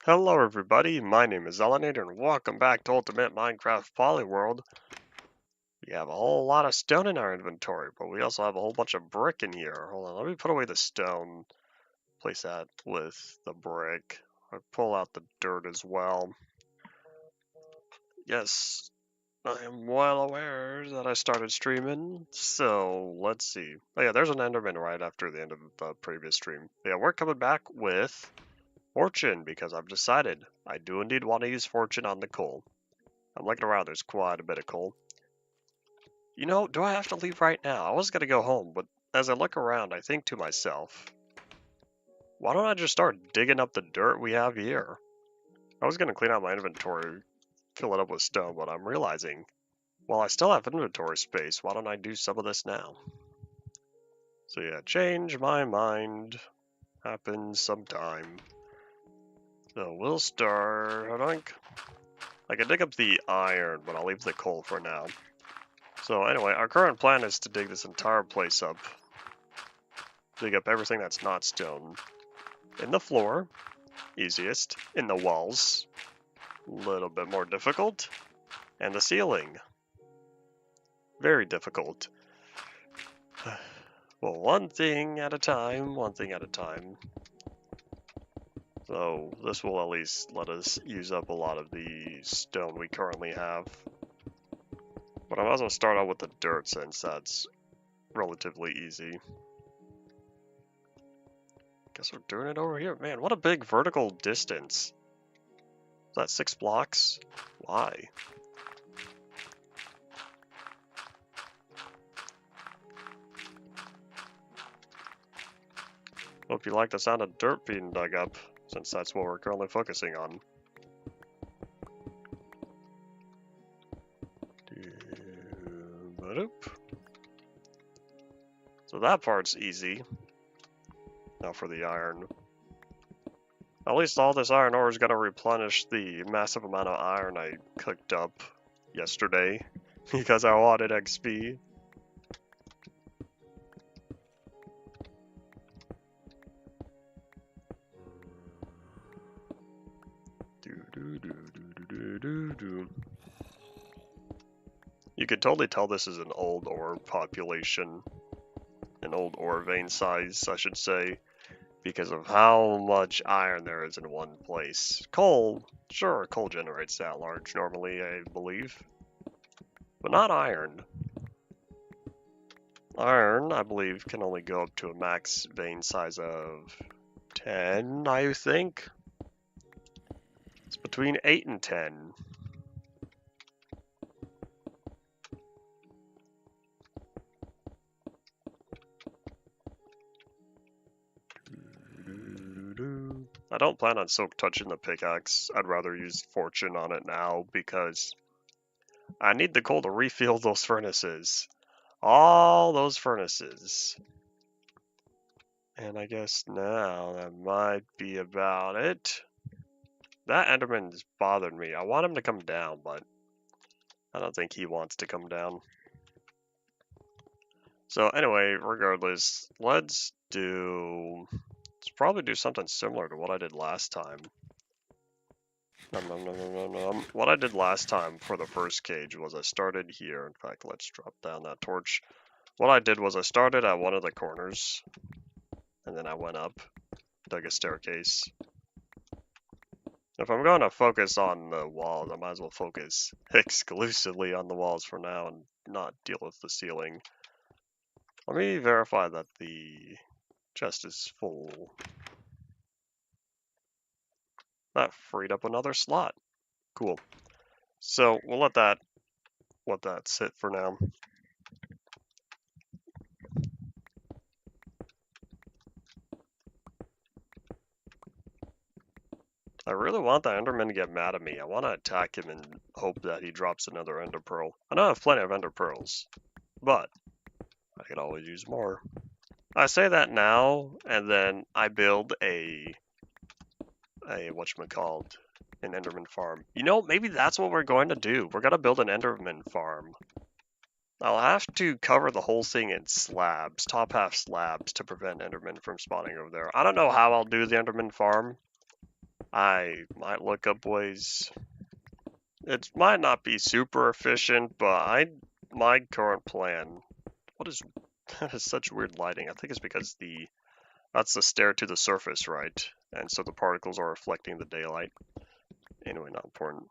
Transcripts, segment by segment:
Hello everybody, my name is Elenator and welcome back to Ultimate Minecraft Polyworld. We have a whole lot of stone in our inventory, but we also have a whole bunch of brick in here. Hold on, let me put away the stone, place that with the brick. I pull out the dirt as well. Yes, I am well aware that I started streaming, so let's see. Oh yeah, there's an Enderman right after the end of the previous stream. Yeah, we're coming back with Fortune because I've decided I do indeed want to use Fortune on the coal. I'm looking around, there's quite a bit of coal. You know, do I have to leave right now? I was gonna go home, but as I look around, I think to myself, why don't I just start digging up the dirt we have here? I was gonna clean out my inventory, fill it up with stone, but I'm realizing, well, I still have inventory space, why don't I do some of this now? So yeah, change my mind. Happens sometime. So we'll start, I can dig up the iron, but I'll leave the coal for now. So anyway, our current plan is to dig this entire place up. Dig up everything that's not stone. In the floor, easiest. In the walls, a little bit more difficult. And the ceiling, very difficult. Well, one thing at a time, one thing at a time. So this will at least let us use up a lot of the stone we currently have. But I might as well start out with the dirt since that's relatively easy. Guess we're doing it over here. Man, what a big vertical distance. Is that 6 blocks? Why? Hope you like the sound of dirt being dug up, since that's what we're currently focusing on. So that part's easy. Now for the iron. At least all this iron ore is going to replenish the massive amount of iron I cooked up yesterday because I wanted XP. You could totally tell this is an old ore population. An old ore vein size, I should say, because of how much iron there is in one place. Coal, sure, coal generates that large normally, I believe. But not iron. Iron, I believe, can only go up to a max vein size of 10, I think. It's between 8 and 10. I don't plan on silk touching the pickaxe. I'd rather use fortune on it now because I need the coal to refill those furnaces. All those furnaces. And I guess now that might be about it. That Enderman's bothered me. I want him to come down, but I don't think he wants to come down. So anyway, regardless, let's probably do something similar to what I did last time. What I did last time for the first cage was I started here. In fact, let's drop down that torch. What I did was I started at one of the corners, and then I went up, dug a staircase. If I'm going to focus on the walls, I might as well focus exclusively on the walls for now and not deal with the ceiling. Let me verify that the chest is full. That freed up another slot. Cool. So we'll let that sit for now. I really want that Enderman to get mad at me. I want to attack him and hope that he drops another Ender Pearl. I know I have plenty of Ender Pearls, but I could always use more. I say that now, and then I build a whatchamacallit, an Enderman farm. You know, maybe that's what we're going to do. We're going to build an Enderman farm. I'll have to cover the whole thing in slabs, top half slabs, to prevent Enderman from spawning over there. I don't know how I'll do the Enderman farm. I might look up ways. It might not be super efficient, but my current plan. What is that? Is such weird lighting? I think it's because that's the stair to the surface, right? And so the particles are reflecting the daylight. Anyway, not important.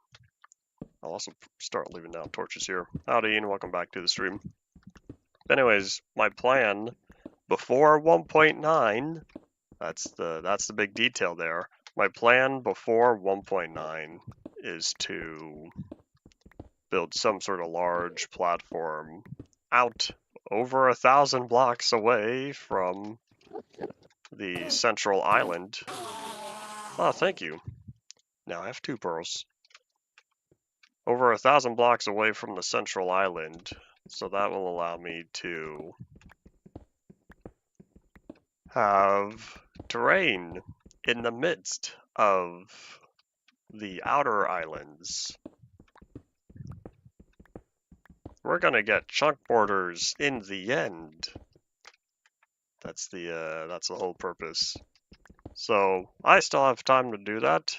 I'll also start leaving down torches here. Howdy, and welcome back to the stream. Anyways, my plan before 1.9. That's the big detail there. My plan before 1.9 is to build some sort of large platform out over 1,000 blocks away from the central island. Oh, thank you. Now I have 2 pearls. Over 1,000 blocks away from the central island, so that will allow me to have terrain in the midst of the outer islands. We're gonna get chunk borders in the end. That's the whole purpose. So I still have time to do that.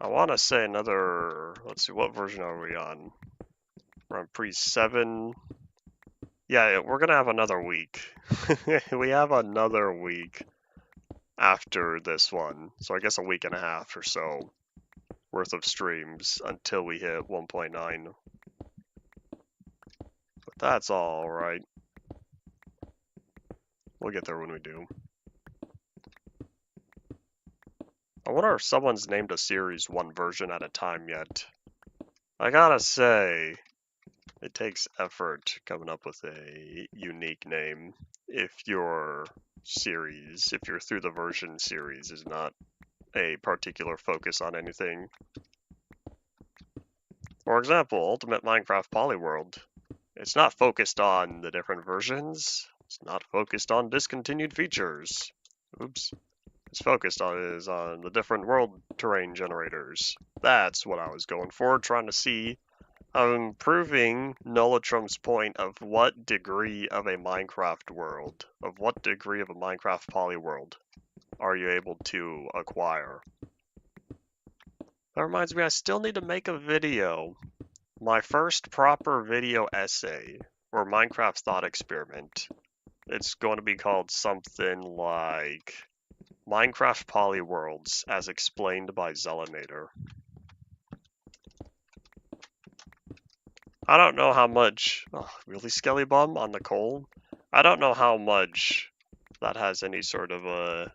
I want to say another. Let's see, what version are we on? We're on pre-7. Yeah, we're gonna have another week. We have another week after this one, so I guess a week and a half or so worth of streams until we hit 1.9. But that's all right. We'll get there when we do. I wonder if someone's named a series one version at a time yet. I gotta say, it takes effort coming up with a unique name if your series, if your through the version series is not a particular focus on anything. For example, Ultimate Minecraft Polyworld. It's not focused on the different versions. It's not focused on discontinued features. Oops. It's focused on the different world terrain generators. That's what I was going for, trying to see I'm proving Nolatrum's point of what degree of a Minecraft world, of what degree of a Minecraft polyworld are you able to acquire. That reminds me, I still need to make a video. My first proper video essay, or Minecraft thought experiment. It's going to be called something like Minecraft Polyworlds as explained by Zelinator. I don't know how much, really Skelly Bum on the coal? I don't know how much that has any sort of a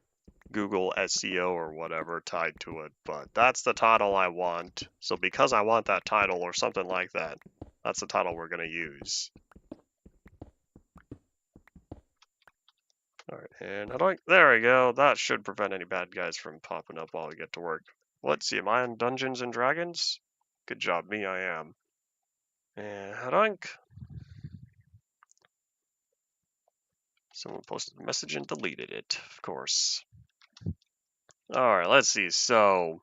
Google SEO or whatever tied to it, but that's the title I want. So because I want that title or something like that, that's the title we're going to use. Alright, and there we go. That should prevent any bad guys from popping up while we get to work. Let's see, am I on Dungeons and Dragons? Good job, me, I am. And hadunk. Someone posted a message and deleted it, of course. Alright, let's see. So,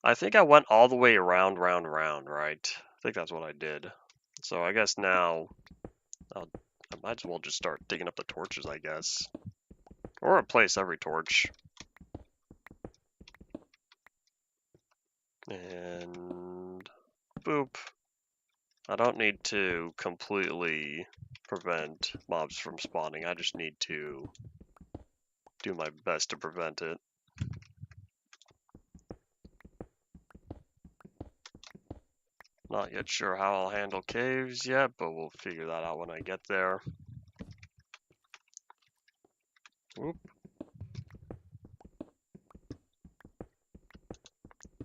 I think I went all the way around, round, right? I think that's what I did. So I guess now, I might as well just start digging up the torches, I guess. Or replace every torch. And boop. I don't need to completely prevent mobs from spawning. I just need to do my best to prevent it. Not yet sure how I'll handle caves yet, but we'll figure that out when I get there. Whoop.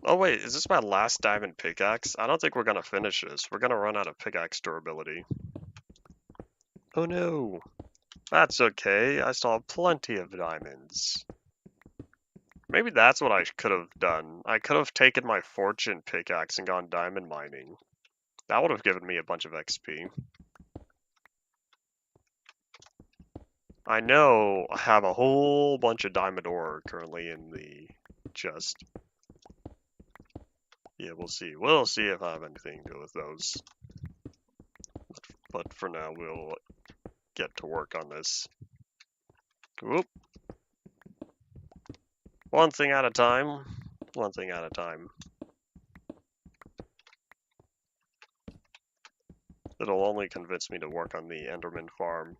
Oh wait, is this my last diamond pickaxe? I don't think we're gonna finish this. We're gonna run out of pickaxe durability. Oh no. That's okay, I still have plenty of diamonds. Maybe that's what I could have done. I could have taken my fortune pickaxe and gone diamond mining. That would have given me a bunch of XP. I know I have a whole bunch of diamond ore currently in the chest. Yeah, we'll see. We'll see if I have anything to do with those. But for now, we'll get to work on this. Whoop. One thing at a time. one thing at a time. It'll only convince me to work on the Enderman farm,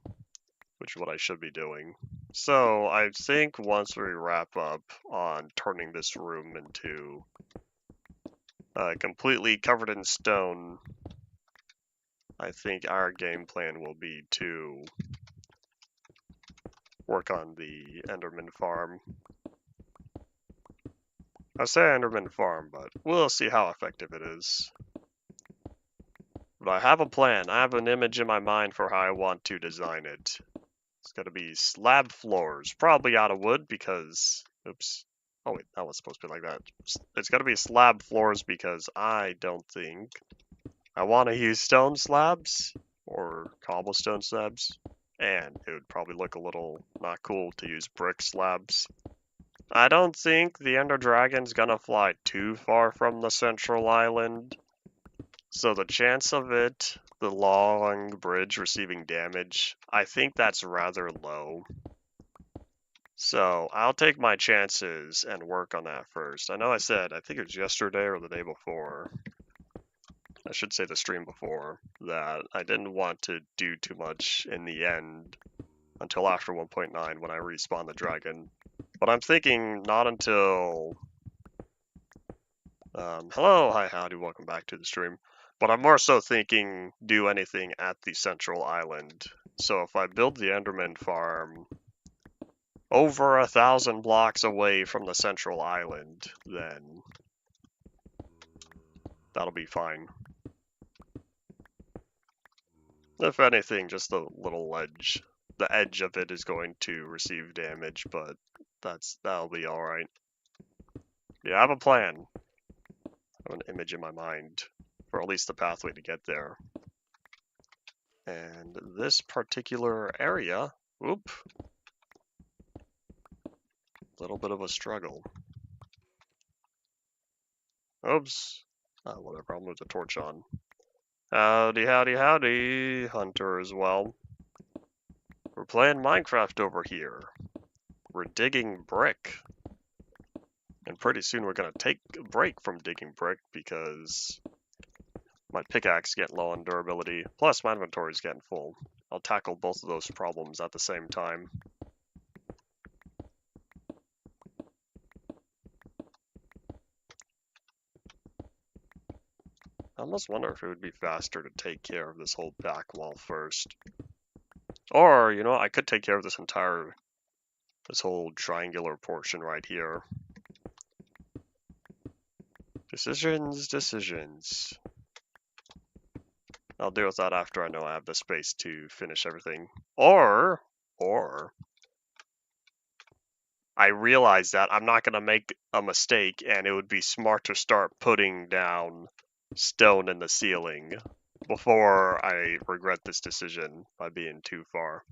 which is what I should be doing. So I think once we wrap up on turning this room into completely covered in stone, I think our game plan will be to work on the Enderman farm. I say Enderman farm, but we'll see how effective it is. But I have a plan. I have an image in my mind for how I want to design it. It's going to be slab floors, probably out of wood because, oops. Oh wait, that was supposed to be like that. It's going to be slab floors because I don't think I want to use stone slabs or cobblestone slabs, and it would probably look a little not cool to use brick slabs. I don't think the Ender Dragon's gonna fly too far from the central island, so the chance of it, the long bridge receiving damage, I think that's rather low. So I'll take my chances and work on that first. I know I said, I think it was yesterday or the day before, I should say the stream before, that I didn't want to do too much in the end until after 1.9 when I respawn the dragon. But I'm thinking not until... hello, hi, howdy, welcome back to the stream. But I'm more so thinking do anything at the central island. So if I build the Enderman farm over 1,000 blocks away from the central island, then that'll be fine. If anything, just the little ledge, the edge of it is going to receive damage, but that'll be alright. Yeah, I have a plan. I have an image in my mind for at least the pathway to get there. And this particular area, whoop, little bit of a struggle. Oops, whatever, I'll move the torch on. Howdy, howdy, howdy, Hunter as well. We're playing Minecraft over here. We're digging brick. And pretty soon we're gonna take a break from digging brick because my pickaxe is getting low on durability, plus my inventory is getting full. I'll tackle both of those problems at the same time. I almost wonder if it would be faster to take care of this whole back wall first. Or, you know, I could take care of this whole triangular portion right here. Decisions, decisions. I'll deal with that after I know I have the space to finish everything. Or, I realize that I'm not going to make a mistake and it would be smart to start putting down stone in the ceiling before I regret this decision by being too far.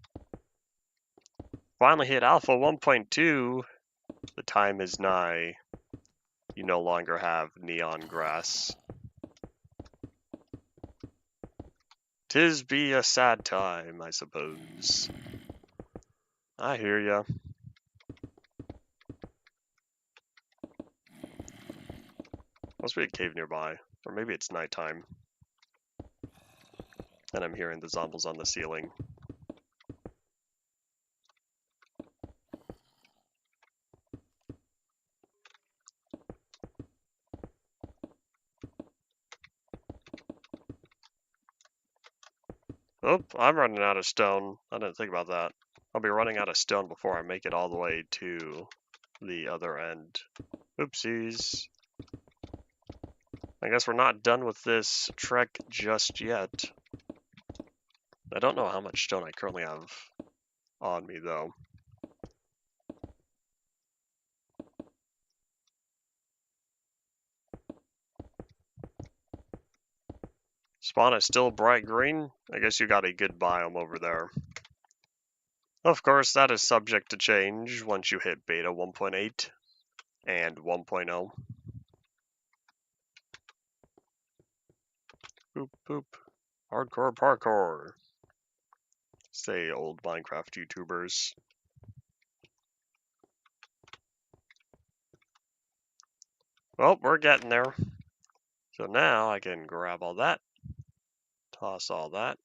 Finally hit Alpha 1.2. The time is nigh. You no longer have neon grass. 'Tis be a sad time, I suppose. I hear ya. Must be a cave nearby. Or maybe it's nighttime. And I'm hearing the zombies on the ceiling. Oh, I'm running out of stone. I didn't think about that. I'll be running out of stone before I make it all the way to the other end. Oopsies. I guess we're not done with this trek just yet. I don't know how much stone I currently have on me, though. Spawn is still bright green. I guess you got a good biome over there. Of course, that is subject to change once you hit beta 1.8 and 1.0. Boop, boop. Hardcore parkour. Say old Minecraft YouTubers. Well, we're getting there. So now I can grab all that, toss all that.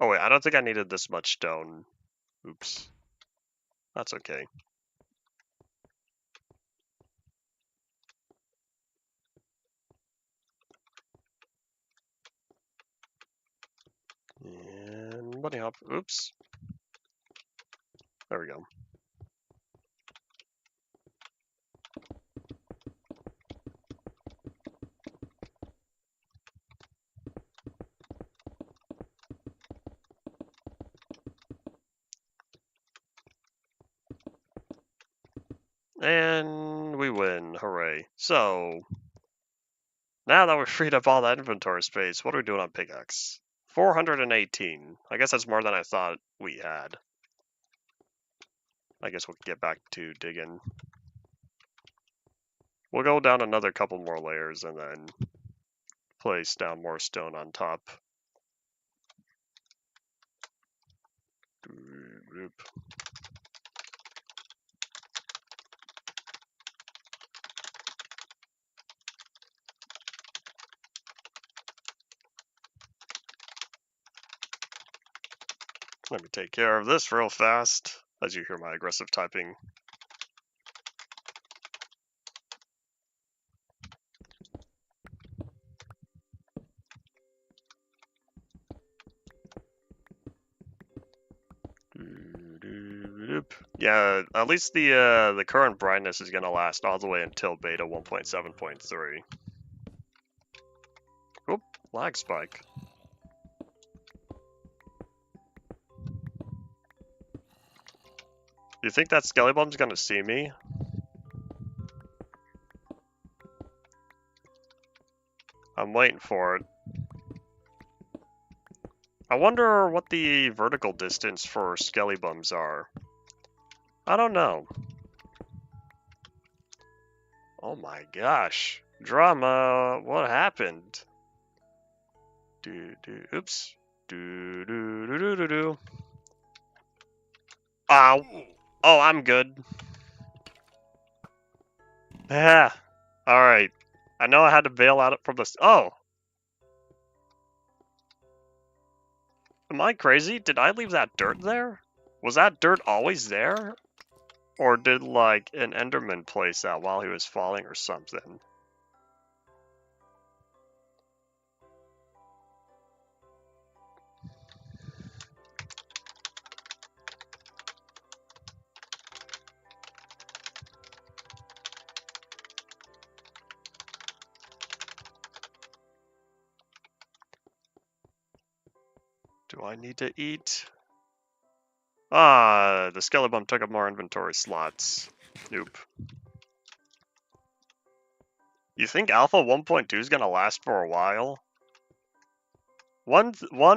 Oh wait, I don't think I needed this much stone. Oops. That's okay. And bunny hop. Oops. There we go. And we win. Hooray. So, now that we've freed up all that inventory space, what are we doing on pickaxe? 418. I guess that's more than I thought we had. I guess we'll get back to digging. We'll go down another couple more layers and then place down more stone on top. Let me take care of this real fast, as you hear my aggressive typing. Yeah, at least the current brightness is gonna last all the way until beta 1.7.3. Oop, lag spike. You think that Skellybum's gonna see me? I'm waiting for it. I wonder what the vertical distance for Skellybums are. I don't know. Oh my gosh. Drama, what happened? Oops. Do. Ow. Oh, I'm good. Yeah. Alright. I know I had to bail out from this. Oh! Am I crazy? Did I leave that dirt there? Was that dirt always there? Or did, like, an Enderman place that while he was falling or something? Do I need to eat? Ah, the Skellybum took up more inventory slots. Nope. You think Alpha 1.2 is gonna last for a while? One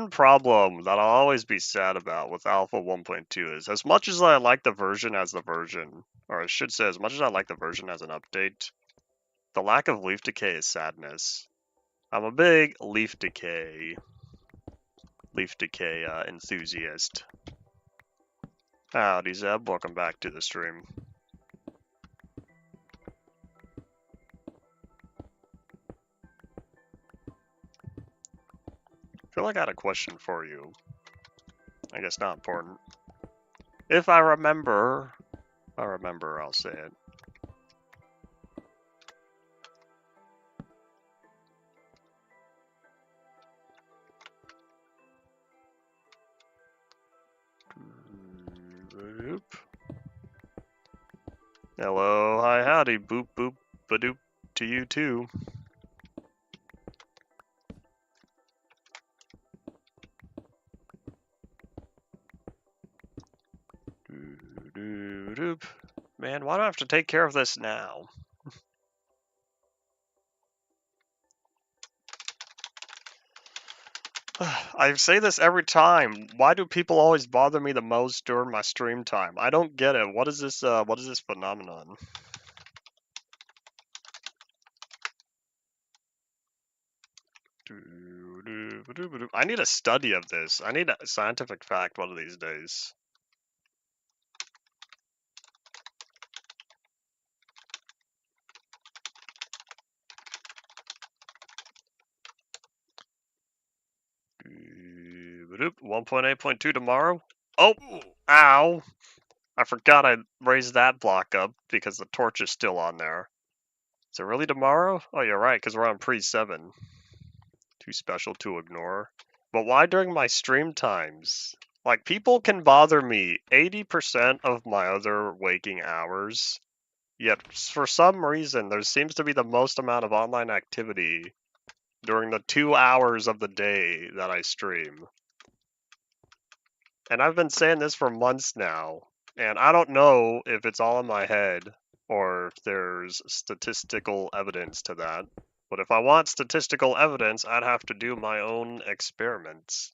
problem that I'll always be sad about with Alpha 1.2 is, as much as I like the version as the version, or I should say, as much as I like the version as an update, the lack of leaf decay is sadness. I'm a big leaf decay enthusiast. Howdy, Zeb. Welcome back to the stream. I feel like I had a question for you. I guess not important. If I remember, I'll say it. Boop. Hello, hi, howdy, boop, boop, badoop to you too. Doop. Man, why do I have to take care of this now? I say this every time. Why do people always bother me the most during my stream time? I don't get it. What is this phenomenon? I need a study of this. I need a scientific fact one of these days. 1.8.2 tomorrow. Oh, ow. I forgot I raised that block up because the torch is still on there. Is it really tomorrow? Oh, you're right, because we're on pre-7. Too special to ignore. But why during my stream times? Like, people can bother me 80% of my other waking hours, yet for some reason there seems to be the most amount of online activity during the 2 hours of the day that I stream. And I've been saying this for months now, and I don't know if it's all in my head or if there's statistical evidence to that. But if I want statistical evidence, I'd have to do my own experiments.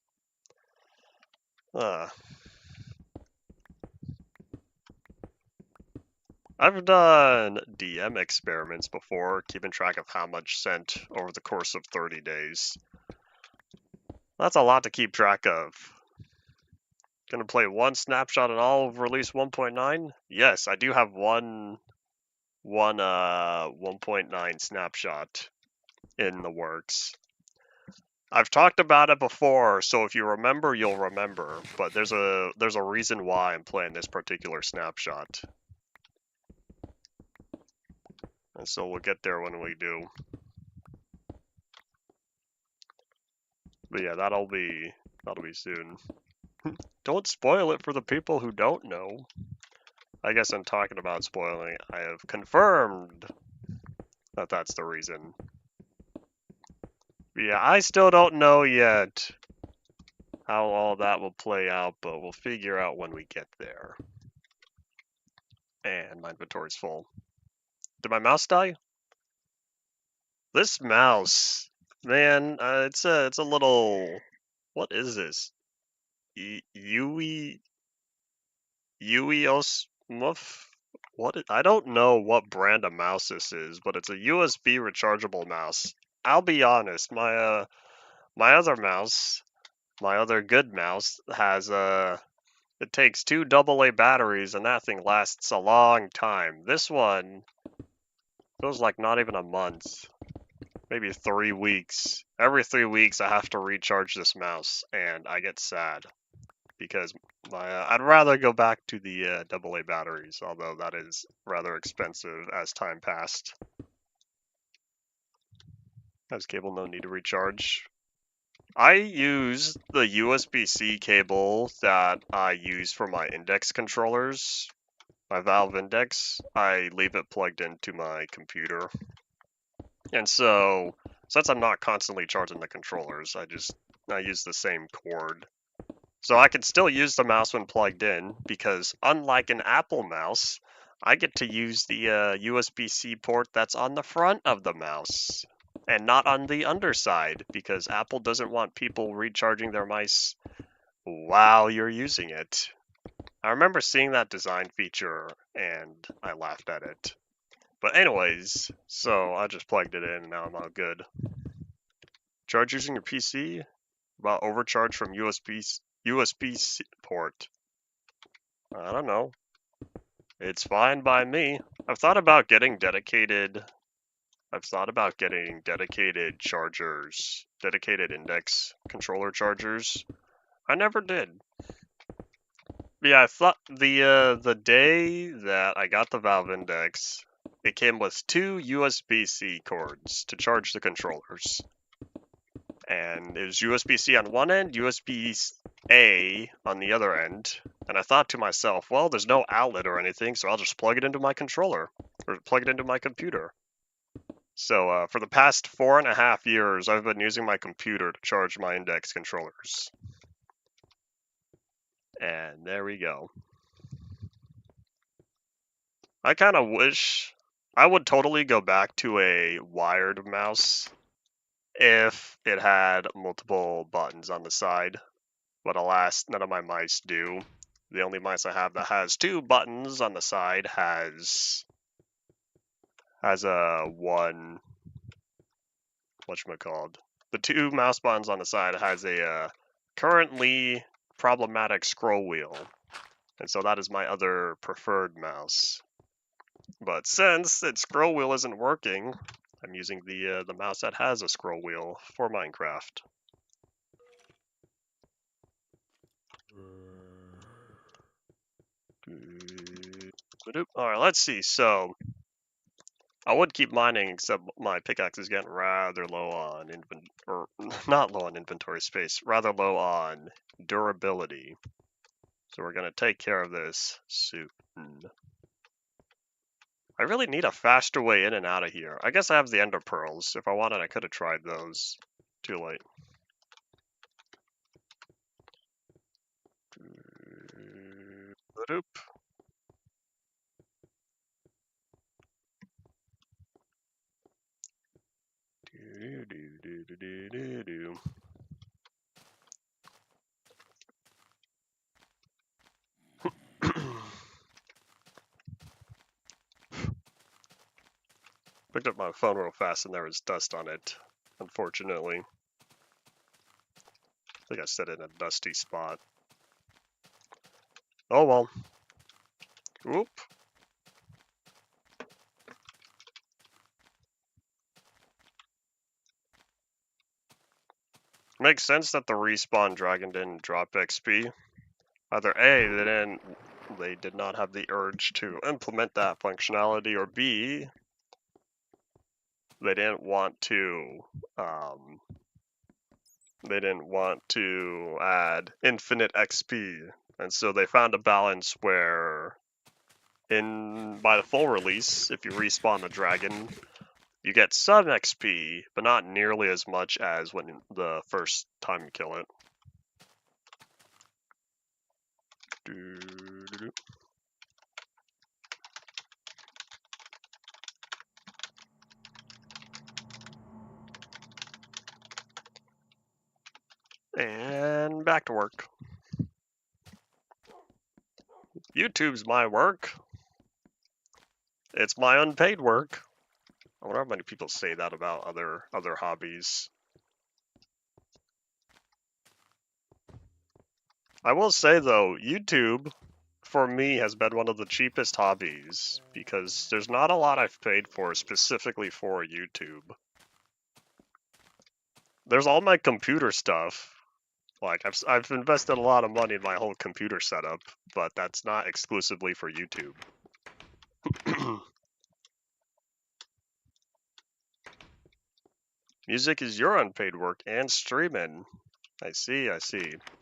I've done DM experiments before, keeping track of how much sent over the course of 30 days. That's a lot to keep track of. Gonna play one snapshot in all of release 1.9? Yes, I do have one 1.9 snapshot in the works. I've talked about it before, so if you remember, you'll remember. But there's a reason why I'm playing this particular snapshot. And so we'll get there when we do. But yeah, that'll be soon. Don't spoil it for the people who don't know. I guess I'm talking about spoiling. I have confirmed that that's the reason. But yeah, I still don't know yet how all that will play out, but we'll figure out when we get there. And my inventory's full. Did my mouse die? This mouse, man, it's a little. What is this? Muff? I don't know what brand of mouse this is, but it's a USB rechargeable mouse. I'll be honest, my other mouse, my other good mouse has it takes 2 AA batteries and that thing lasts a long time. This one feels like not even a month. Maybe 3 weeks. Every 3 weeks I have to recharge this mouse and I get sad because I'd rather go back to the AA batteries, although that is rather expensive as time passed. Has cable no need to recharge. I use the USB-C cable that I use for my index controllers, my Valve Index. I leave it plugged into my computer. And so, since I'm not constantly charging the controllers, I use the same cord. So I can still use the mouse when plugged in, because unlike an Apple mouse, I get to use the USB-C port that's on the front of the mouse, and not on the underside, because Apple doesn't want people recharging their mice while you're using it. I remember seeing that design feature, and I laughed at it. But anyways, so I just plugged it in, and now I'm all good. Charge using your PC? About overcharge from USB port. I don't know. It's fine by me. I've thought about getting dedicated chargers, dedicated index controller chargers. I never did. Yeah, I thought the day that I got the Valve Index, it came with 2 USB-C cords to charge the controllers. And it was USB-C on one end, USB-A on the other end. And I thought to myself, well, there's no outlet or anything, so I'll just plug it into my controller, or plug it into my computer. So for the past 4.5 years, I've been using my computer to charge my index controllers. And there we go. I kind of wish I would totally go back to a wired mouse if it had multiple buttons on the side. But alas, none of my mice do. The only mice I have that has 2 buttons on the side has a one, whatchamacalled. The 2 mouse buttons on the side has a currently problematic scroll wheel. And so that is my other preferred mouse. But since its scroll wheel isn't working, I'm using the mouse that has a scroll wheel for Minecraft. Alright, let's see. So, I would keep mining, except my pickaxe is getting rather low on or not low on inventory space, rather low on durability. So we're gonna take care of this soon. I really need a faster way in and out of here. I guess I have the ender pearls. If I wanted, I could have tried those. Too late. Oop. Picked up my phone real fast and there was dust on it, unfortunately. I think I set it in a dusty spot. Oh well. Whoop. Makes sense that the respawn dragon didn't drop XP. Either A, they did not have the urge to implement that functionality, or B, they didn't want to add infinite XP, and so they found a balance where by the full release, if you respawn the dragon, you get some XP, but not nearly as much as when the first time you kill it. And back to work. YouTube's my work. It's my unpaid work. I wonder how many people say that about other hobbies. I will say though, YouTube for me has been one of the cheapest hobbies because there's not a lot I've paid for specifically for YouTube. There's all my computer stuff. Like I've invested a lot of money in my whole computer setup, but that's not exclusively for YouTube. Music is your unpaid work and streaming. I see.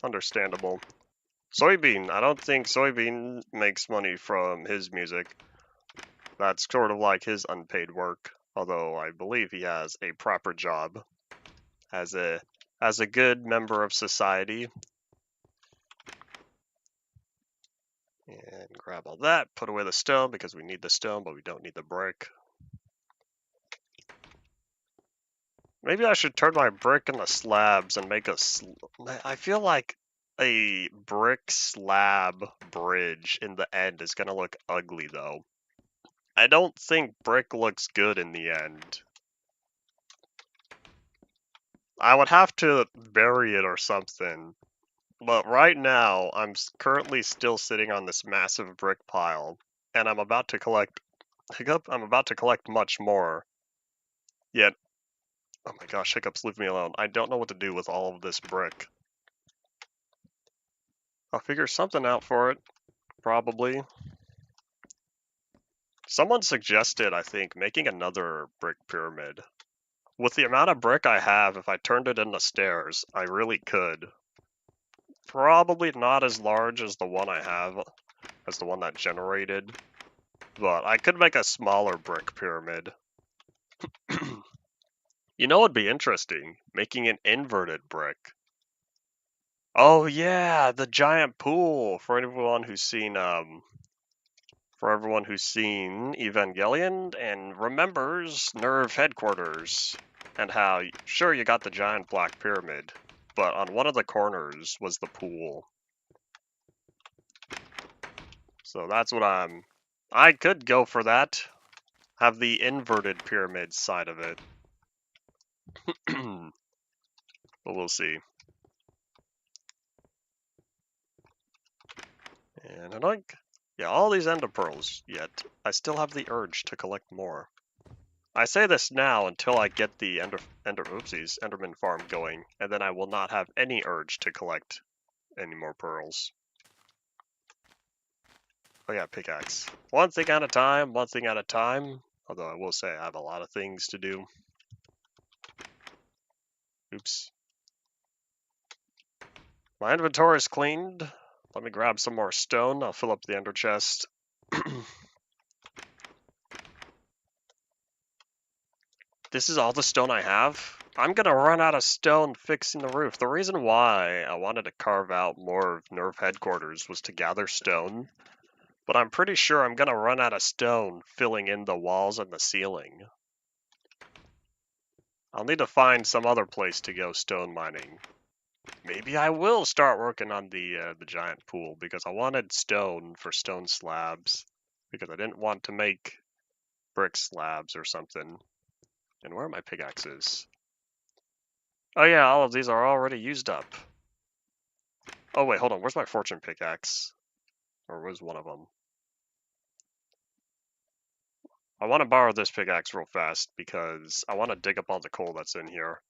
Understandable. Soybean, I don't think Soybean makes money from his music. That's sort of like his unpaid work, although I believe he has a proper job as a good member of society. And grab all that, put away the stone because we need the stone, but we don't need the brick. Maybe I should turn my brick into slabs and make I feel like a brick slab bridge in the end is gonna look ugly though. I don't think brick looks good in the end. I would have to bury it or something. But right now, I'm currently still sitting on this massive brick pile, and I'm about to collect much more. Yet, oh my gosh, Hiccups, leave me alone. I don't know what to do with all of this brick. I'll figure something out for it, probably. Someone suggested, I think, making another brick pyramid. With the amount of brick I have, if I turned it into stairs, I really could. Probably not as large as the one I have, as the one that generated, but I could make a smaller brick pyramid. You know what'd be interesting? Making an inverted brick. Oh yeah, the giant pool for everyone who's seen Evangelion and remembers Nerve headquarters and how sure you got the giant black pyramid, but on one of the corners was the pool. So that's what I could go for that. Have the inverted pyramid side of it. But we'll see. And I like, yeah, all these ender pearls, yet I still have the urge to collect more. I say this now until I get the Enderman farm going, and then I will not have any urge to collect any more pearls. Oh yeah, pickaxe. One thing at a time, one thing at a time. Although I will say I have a lot of things to do. Oops. My inventory is cleaned. Let me grab some more stone. I'll fill up the ender chest. This is all the stone I have. I'm gonna run out of stone fixing the roof. The reason why I wanted to carve out more of Nerf headquarters was to gather stone. But I'm pretty sure I'm gonna run out of stone filling in the walls and the ceiling. I'll need to find some other place to go stone mining. Maybe I will start working on the giant pool because I wanted stone for stone slabs because I didn't want to make brick slabs or something. And where are my pickaxes? Oh yeah, all of these are already used up. Oh wait, hold on. Where's my fortune pickaxe? Or was one of them? I want to borrow this pickaxe real fast because I want to dig up all the coal that's in here.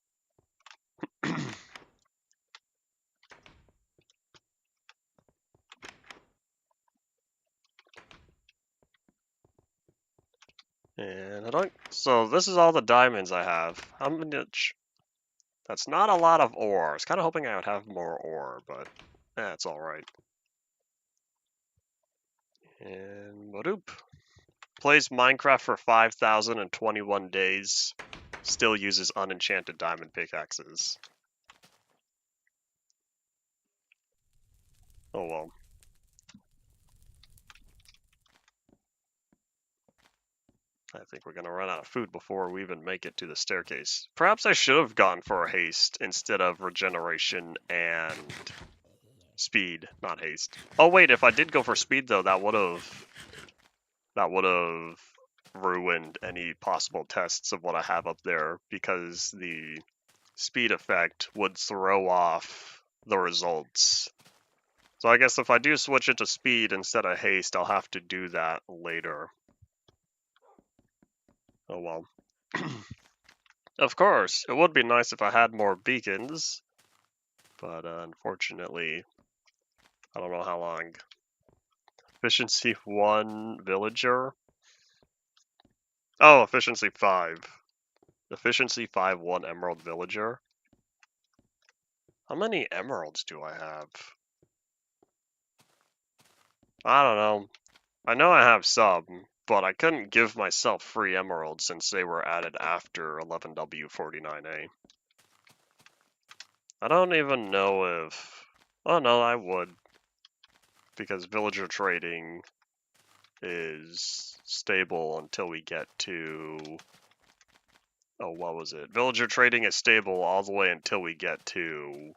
And I don't. So this is all the diamonds I have. How much? That's not a lot of ore. I was kind of hoping I would have more ore, but that's all right. And Madoop plays Minecraft for 5,021 days. Still uses unenchanted diamond pickaxes. Oh well. I think we're gonna run out of food before we even make it to the staircase. Perhaps I should have gone for haste instead of regeneration and speed, not haste. Oh wait, if I did go for speed though, that would have ruined any possible tests of what I have up there because the speed effect would throw off the results. So I guess if I do switch it to speed instead of haste, I'll have to do that later. Oh well. Of course, it would be nice if I had more beacons, but unfortunately, I don't know how long. Efficiency 1 villager. Oh, efficiency 5. Efficiency 5 1 emerald villager. How many emeralds do I have? I don't know. I know I have some, but I couldn't give myself free emeralds since they were added after 11W49A. I don't even know if... Oh no, I would. Because villager trading is stable until we get to... Oh, what was it? Villager trading is stable all the way until we get to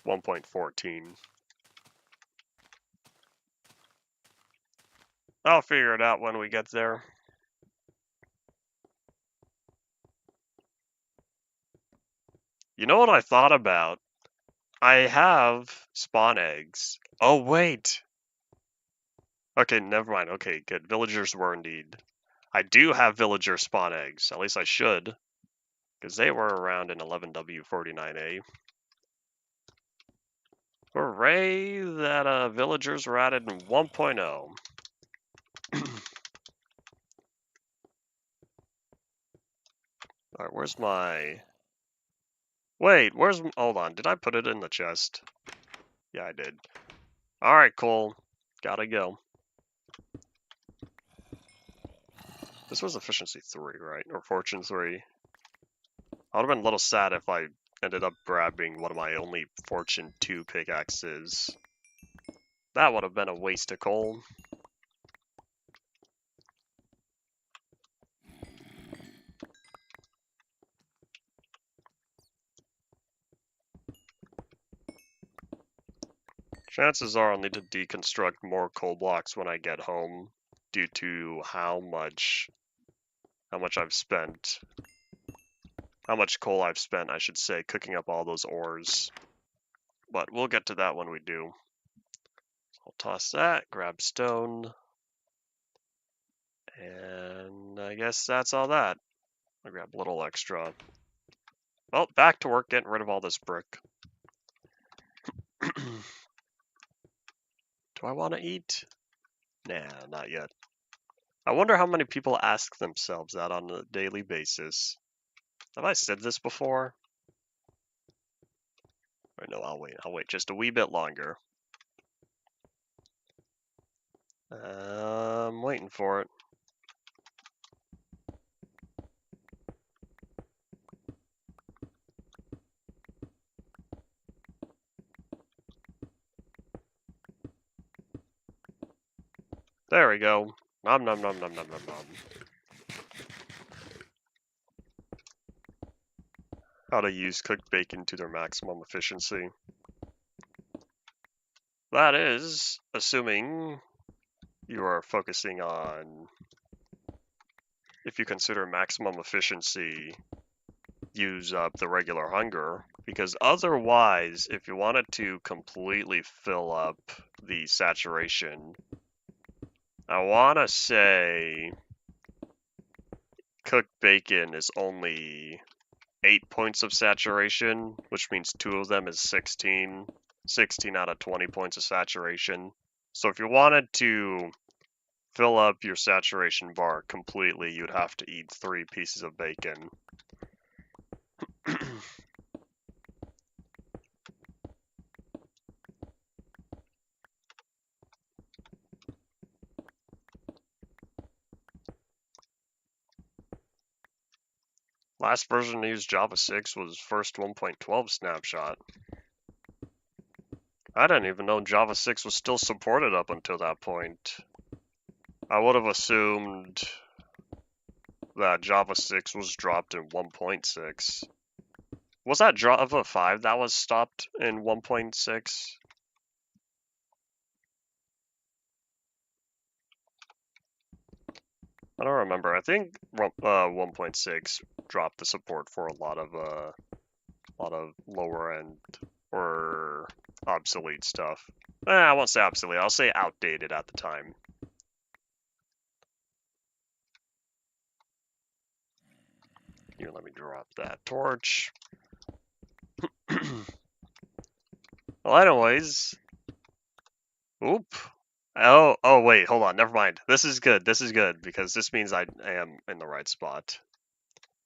1.14. I'll figure it out when we get there. You know what I thought about? I have spawn eggs. Oh, wait. Okay, never mind. Okay, good. Villagers were indeed. I do have villager spawn eggs. At least I should. Because they were around in 11W49A. Hooray that villagers were added in 1.0. Alright, where's my... Wait, where's... Hold on, did I put it in the chest? Yeah, I did. Alright, cool. Gotta go. This was efficiency 3, right? Or fortune 3. I would have been a little sad if I ended up grabbing one of my only fortune 2 pickaxes. That would have been a waste of coal. Chances are I'll need to deconstruct more coal blocks when I get home due to how much I've spent, how much coal I've spent, I should say, cooking up all those ores. But we'll get to that when we do. I'll toss that, grab stone, and I guess that's all that. I'll grab a little extra. Well, back to work getting rid of all this brick. Do I want to eat? Nah, not yet. I wonder how many people ask themselves that on a daily basis. Have I said this before? Or no, I'll wait. I'll wait just a wee bit longer. I'm waiting for it. There we go. Nom nom nom nom nom nom nom. How to use cooked bacon to their maximum efficiency. That is, assuming you are focusing on, if you consider maximum efficiency, use up the regular hunger, because otherwise, if you wanted to completely fill up the saturation, I want to say cooked bacon is only 8 points of saturation, which means 2 of them is 16. 16 out of 20 points of saturation. So if you wanted to fill up your saturation bar completely, you'd have to eat 3 pieces of bacon. Last version to use Java 6 was first 1.12 snapshot. I didn't even know Java 6 was still supported up until that point. I would have assumed that Java 6 was dropped in 1.6. Was that Java 5 that was stopped in 1.6? I don't remember. I think 1.6 dropped the support for a lot of lower end or obsolete stuff. I won't say obsolete. I'll say outdated at the time. Here, let me drop that torch. Well, anyways. Oop. Oh, wait, hold on. Never mind. This is good. This is good because this means I am in the right spot.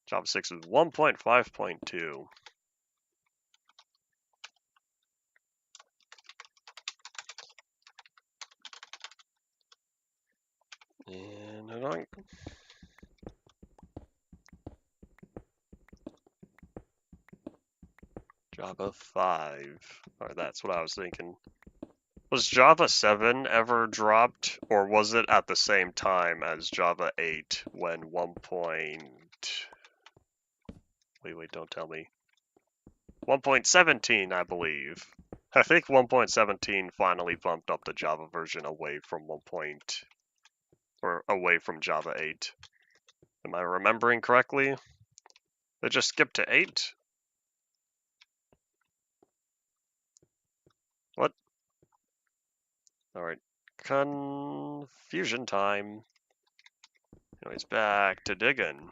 Java 6 is 1.5.2. And I don't... Java 5. Or that's what I was thinking. Was Java 7 ever dropped, or was it at the same time as Java 8 when 1. Wait, don't tell me. 1.17, I believe. I think 1.17 finally bumped up the Java version away from away from Java 8. Am I remembering correctly? They just skipped to 8? What? Alright. Confusion time. Anyways, back to digging.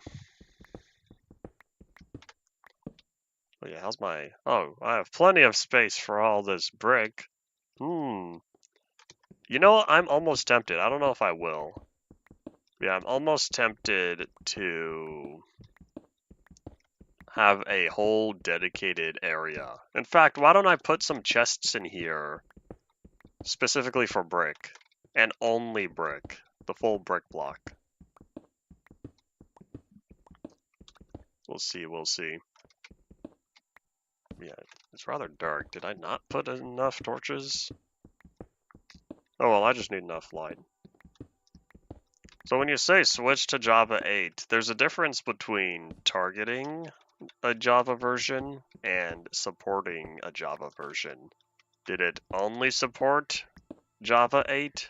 Oh yeah, how's my... Oh, I have plenty of space for all this brick. You know, I'm almost tempted. I don't know if I will. Yeah, I'm almost tempted to have a whole dedicated area. In fact, why don't I put some chests in here specifically for brick, and only brick, the full brick block. We'll see, we'll see. Yeah, it's rather dark. Did I not put enough torches? Oh well, I just need enough light. So when you say switch to Java 8, there's a difference between targeting a Java version and supporting a Java version. Did it only support Java 8,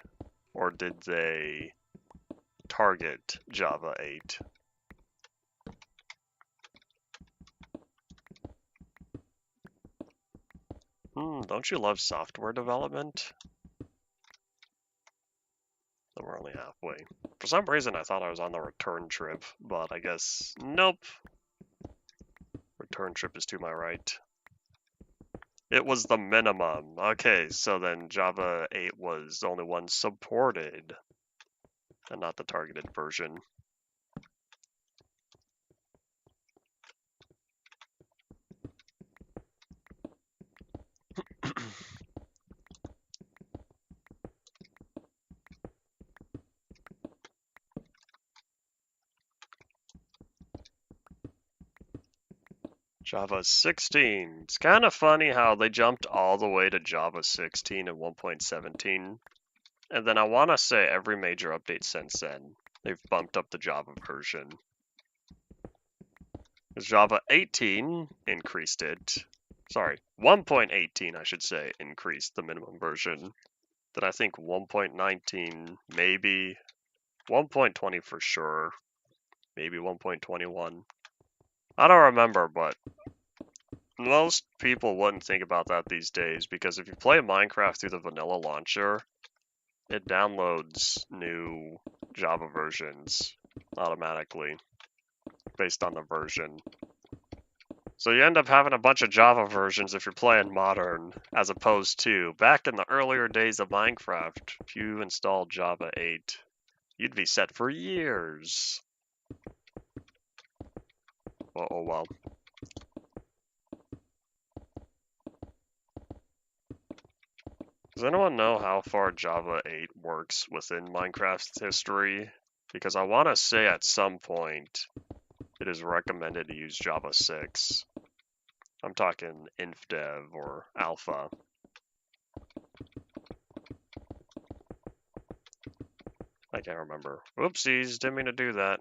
or did they target Java 8? Don't you love software development? So we're only halfway. For some reason I thought I was on the return trip, but I guess nope. Return trip is to my right. It was the minimum. Okay, so then Java 8 was the only one supported, and not the targeted version. Java 16. It's kind of funny how they jumped all the way to Java 16 and 1.17. And then I want to say every major update since then, they've bumped up the Java version. Because Java 18 increased it. Sorry, 1.18, I should say, increased the minimum version. Then I think 1.19, maybe 1.20 for sure, maybe 1.21. I don't remember, but most people wouldn't think about that these days because if you play Minecraft through the vanilla launcher, it downloads new Java versions automatically based on the version. So you end up having a bunch of Java versions if you're playing modern, as opposed to back in the earlier days of Minecraft, if you installed Java 8, you'd be set for years. Oh well. Does anyone know how far Java 8 works within Minecraft's history? Because I want to say at some point it is recommended to use Java 6. I'm talking InfDev or Alpha. I can't remember. Oopsies, didn't mean to do that.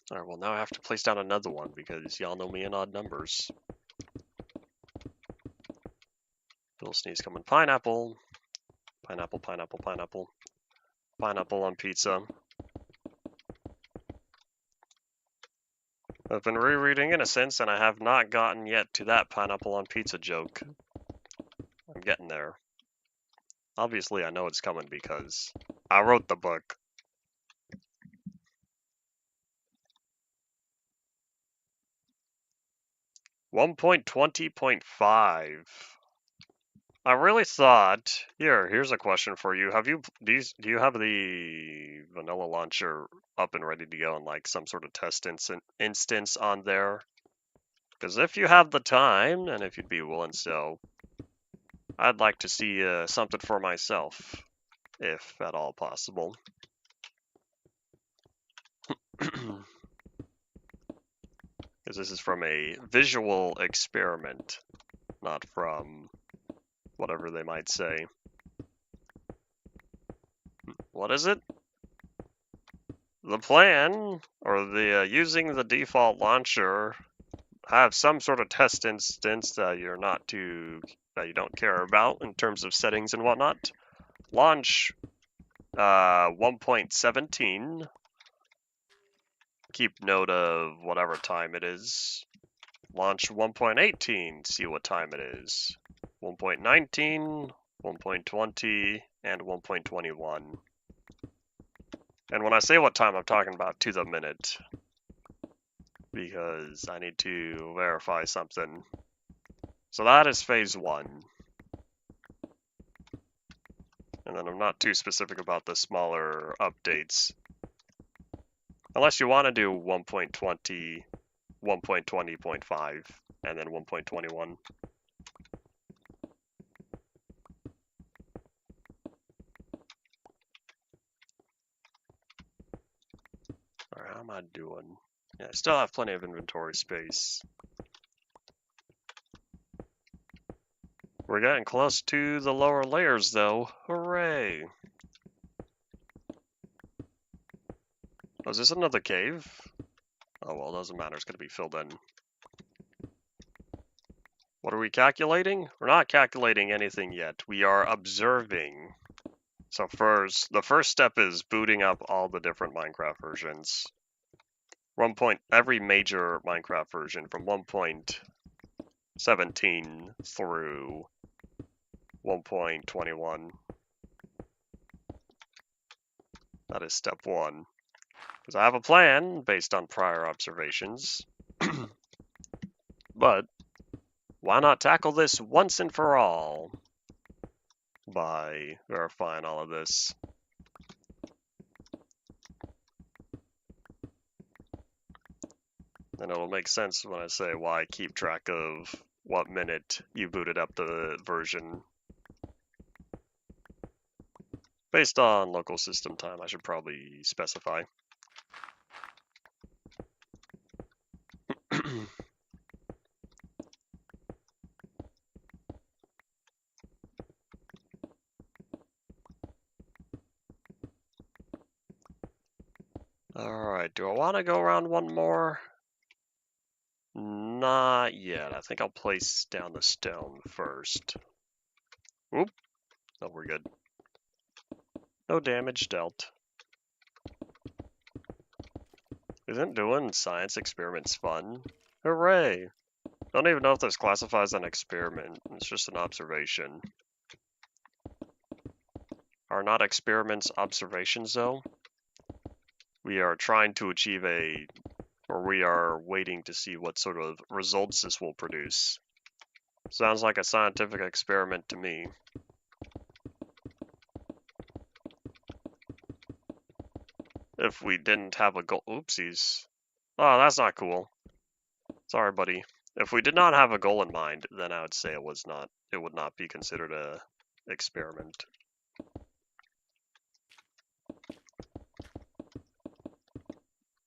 Alright, well now I have to place down another one because y'all know me in odd numbers. Little sneeze coming. Pineapple. Pineapple, pineapple, pineapple. Pineapple on pizza. I've been rereading Innocence and I have not gotten yet to that pineapple on pizza joke. I'm getting there. Obviously I know it's coming because I wrote the book. .20.5. I really thought. Here's a question for you. Do you have the vanilla launcher up and ready to go in like some sort of test instance on there? Because if you have the time and if you'd be willing, so I'd like to see something for myself, if at all possible. Because this is from a visual experiment, not from whatever they might say. What is it? The plan, or the using the default launcher, have some sort of test instance that you don't care about in terms of settings and whatnot. Launch 1.17. Keep note of whatever time it is. Launch 1.18, see what time it is. 1.19, 1.20, and 1.21. And when I say what time, I'm talking about to the minute, because I need to verify something. So that is phase 1. And then I'm not too specific about the smaller updates. Unless you want to do 1.20, 1.20.5, and then 1.21. Alright, how am I doing? Yeah, I still have plenty of inventory space. We're getting close to the lower layers, though. Hooray! Oh, is this another cave? Oh, well, it doesn't matter. It's going to be filled in. What are we calculating? We're not calculating anything yet. We are observing. So the first step is booting up all the different Minecraft versions. Every major Minecraft version from 1.17 through 1.21. That is step 1. Because I have a plan based on prior observations. But why not tackle this once and for all by verifying all of this? And it'll make sense when I say why keep track of what minute you booted up the version. Based on local system time, I should probably specify. Alright, do I want to go around one more? Not yet. I think I'll place down the stone first. Oop. Oh, we're good. No damage dealt. Isn't doing science experiments fun? Hooray! Don't even know if this classifies an experiment. It's just an observation. Are not experiments observations, though? We are trying to achieve or we are waiting to see what sort of results this will produce. Sounds like a scientific experiment to me. If we didn't have a goal, oopsies. Oh, that's not cool. Sorry, buddy. If we did not have a goal in mind, then I would say it would not be considered a experiment.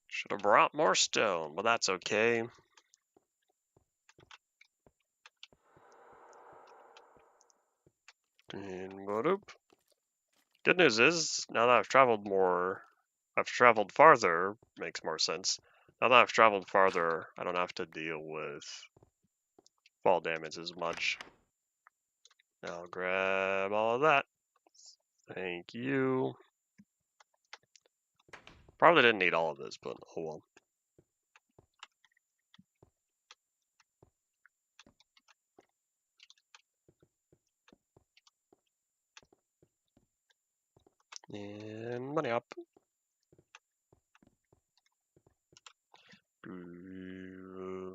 Should have brought more stone, but that's okay. Good news is, now that I've traveled farther, makes more sense. Now that I've traveled farther, I don't have to deal with fall damage as much. I'll grab all of that. Thank you. Probably didn't need all of this, but oh well. And money up.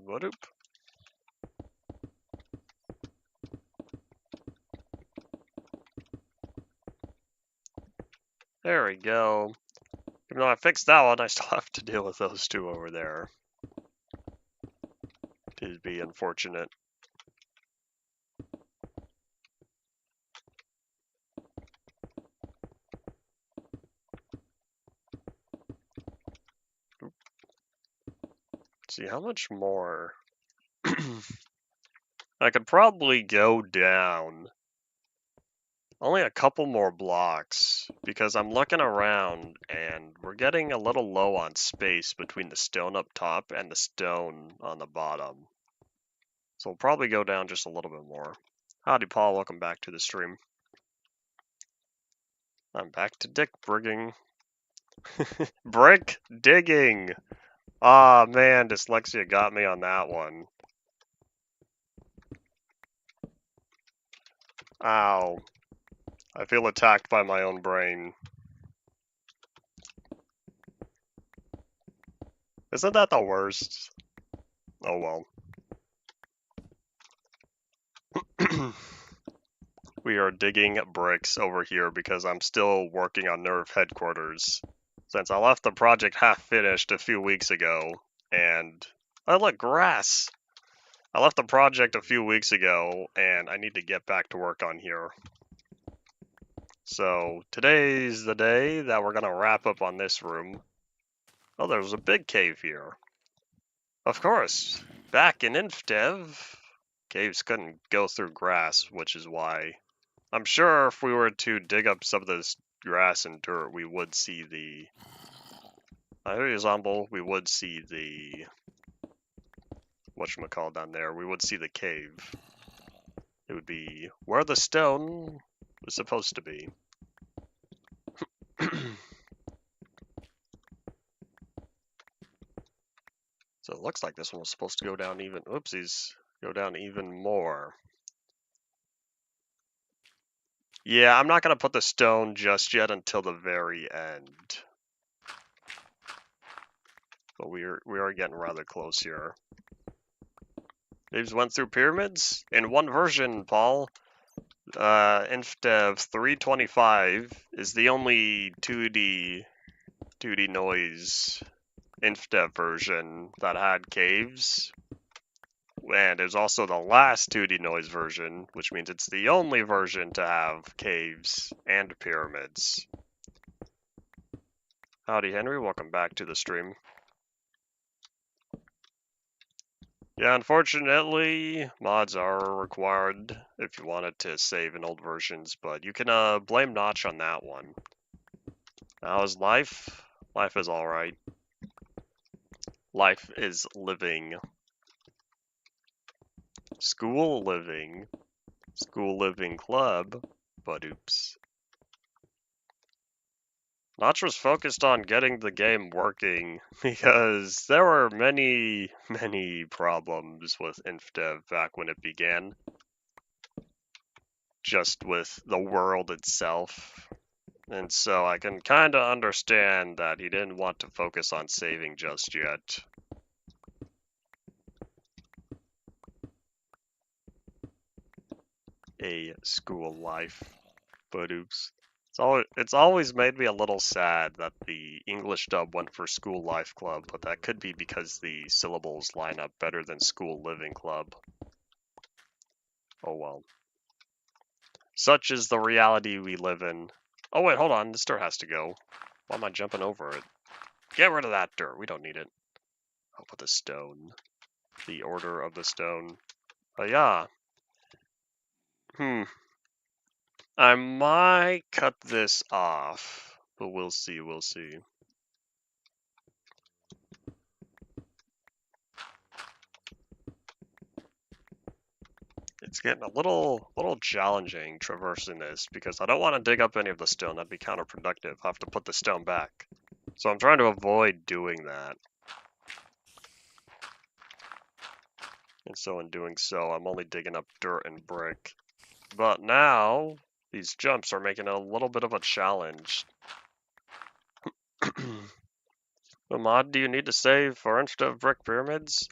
What up? There we go. Even though I fixed that one, I still have to deal with those two over there. It'd be unfortunate. Let's see, how much more? I could probably go down only a couple more blocks because I'm looking around and we're getting a little low on space between the stone up top and the stone on the bottom. So we'll probably go down just a little bit more. Howdy, Paul. Welcome back to the stream. I'm back to dick brigging. Brick digging! Ah, man, dyslexia got me on that one. Ow. I feel attacked by my own brain. Isn't that the worst? Oh well. We are digging bricks over here because I'm still working on Nerve headquarters. Since I left the project half finished a few weeks ago, and... Oh look, grass! I left the project a few weeks ago, and I need to get back to work on here. So, today's the day that we're gonna wrap up on this room. Oh, there's a big cave here. Of course, back in InfDev, caves couldn't go through grass, which is why... I'm sure if we were to dig up some of this grass and dirt, we would see the... we would see the... whatchamacallit down there, we would see the cave. It would be where the stone was supposed to be. So it looks like this one was supposed to go down even, oopsies, go down even more. Yeah, I'm not going to put the stone just yet until the very end. But we are getting rather close here. Caves went through pyramids in one version, Paul. InfDev 325 is the only 2D noise InfDev version that had caves. And it's also the last 2D noise version, which means it's the only version to have caves and pyramids. Howdy, Henry. Welcome back to the stream. Yeah, unfortunately, mods are required if you wanted to save in old versions, but you can blame Notch on that one. How's life? Life is alright. Life is living. School living. School living club. But oops. Notch was focused on getting the game working because there were many problems with InfDev back when it began. Just with the world itself. And so I can kind of understand that he didn't want to focus on saving just yet. A school life. But oops. It's always made me a little sad that the English dub went for School Life Club, but that could be because the syllables line up better than School Living Club. Oh well. Such is the reality we live in. Oh wait, hold on, this dirt has to go. Why am I jumping over it? Get rid of that dirt, we don't need it. I'll put the stone. The order of the stone. Oh yeah. I might cut this off, but we'll see, we'll see. It's getting a little challenging traversing this because I don't want to dig up any of the stone. That'd be counterproductive. I have to put the stone back. So I'm trying to avoid doing that. And so in doing so, I'm only digging up dirt and brick. But now, these jumps are making it a little bit of a challenge. What mod do you need to save for instead of brick pyramids?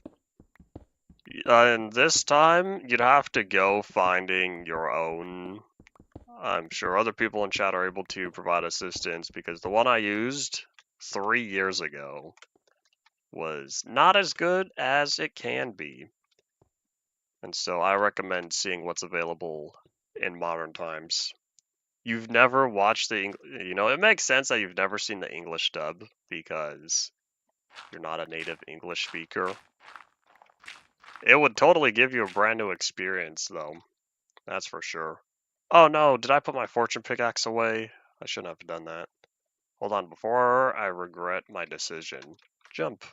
And this time, you'd have to go finding your own. I'm sure other people in chat are able to provide assistance because the one I used 3 years ago was not as good as it can be. And so I recommend seeing what's available in modern times. You've never watched it makes sense that you've never seen the English dub because you're not a native English speaker. It would totally give you a brand new experience though. That's for sure. Oh no, did I put my fortune pickaxe away? I shouldn't have done that. Hold on, before I regret my decision. Jump.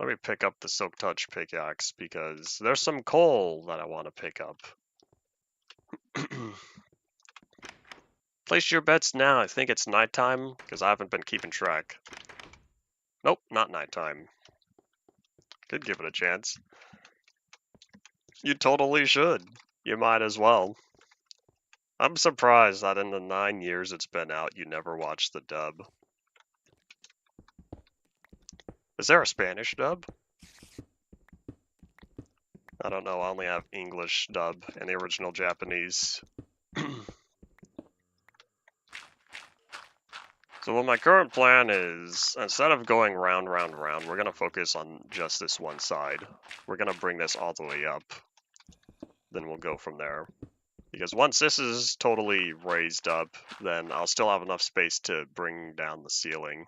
Let me pick up the Silk Touch pickaxe because there's some coal that I want to pick up. Place your bets now. I think it's nighttime because I haven't been keeping track. Nope, not nighttime. Could give it a chance. You totally should. You might as well. I'm surprised that in the 9 years it's been out, you never watched the dub. Is there a Spanish dub? I don't know, I only have English dub and the original Japanese. So what my current plan is, instead of going round, we're going to focus on just this one side. We're going to bring this all the way up. Then we'll go from there. Because once this is totally raised up, then I'll still have enough space to bring down the ceiling.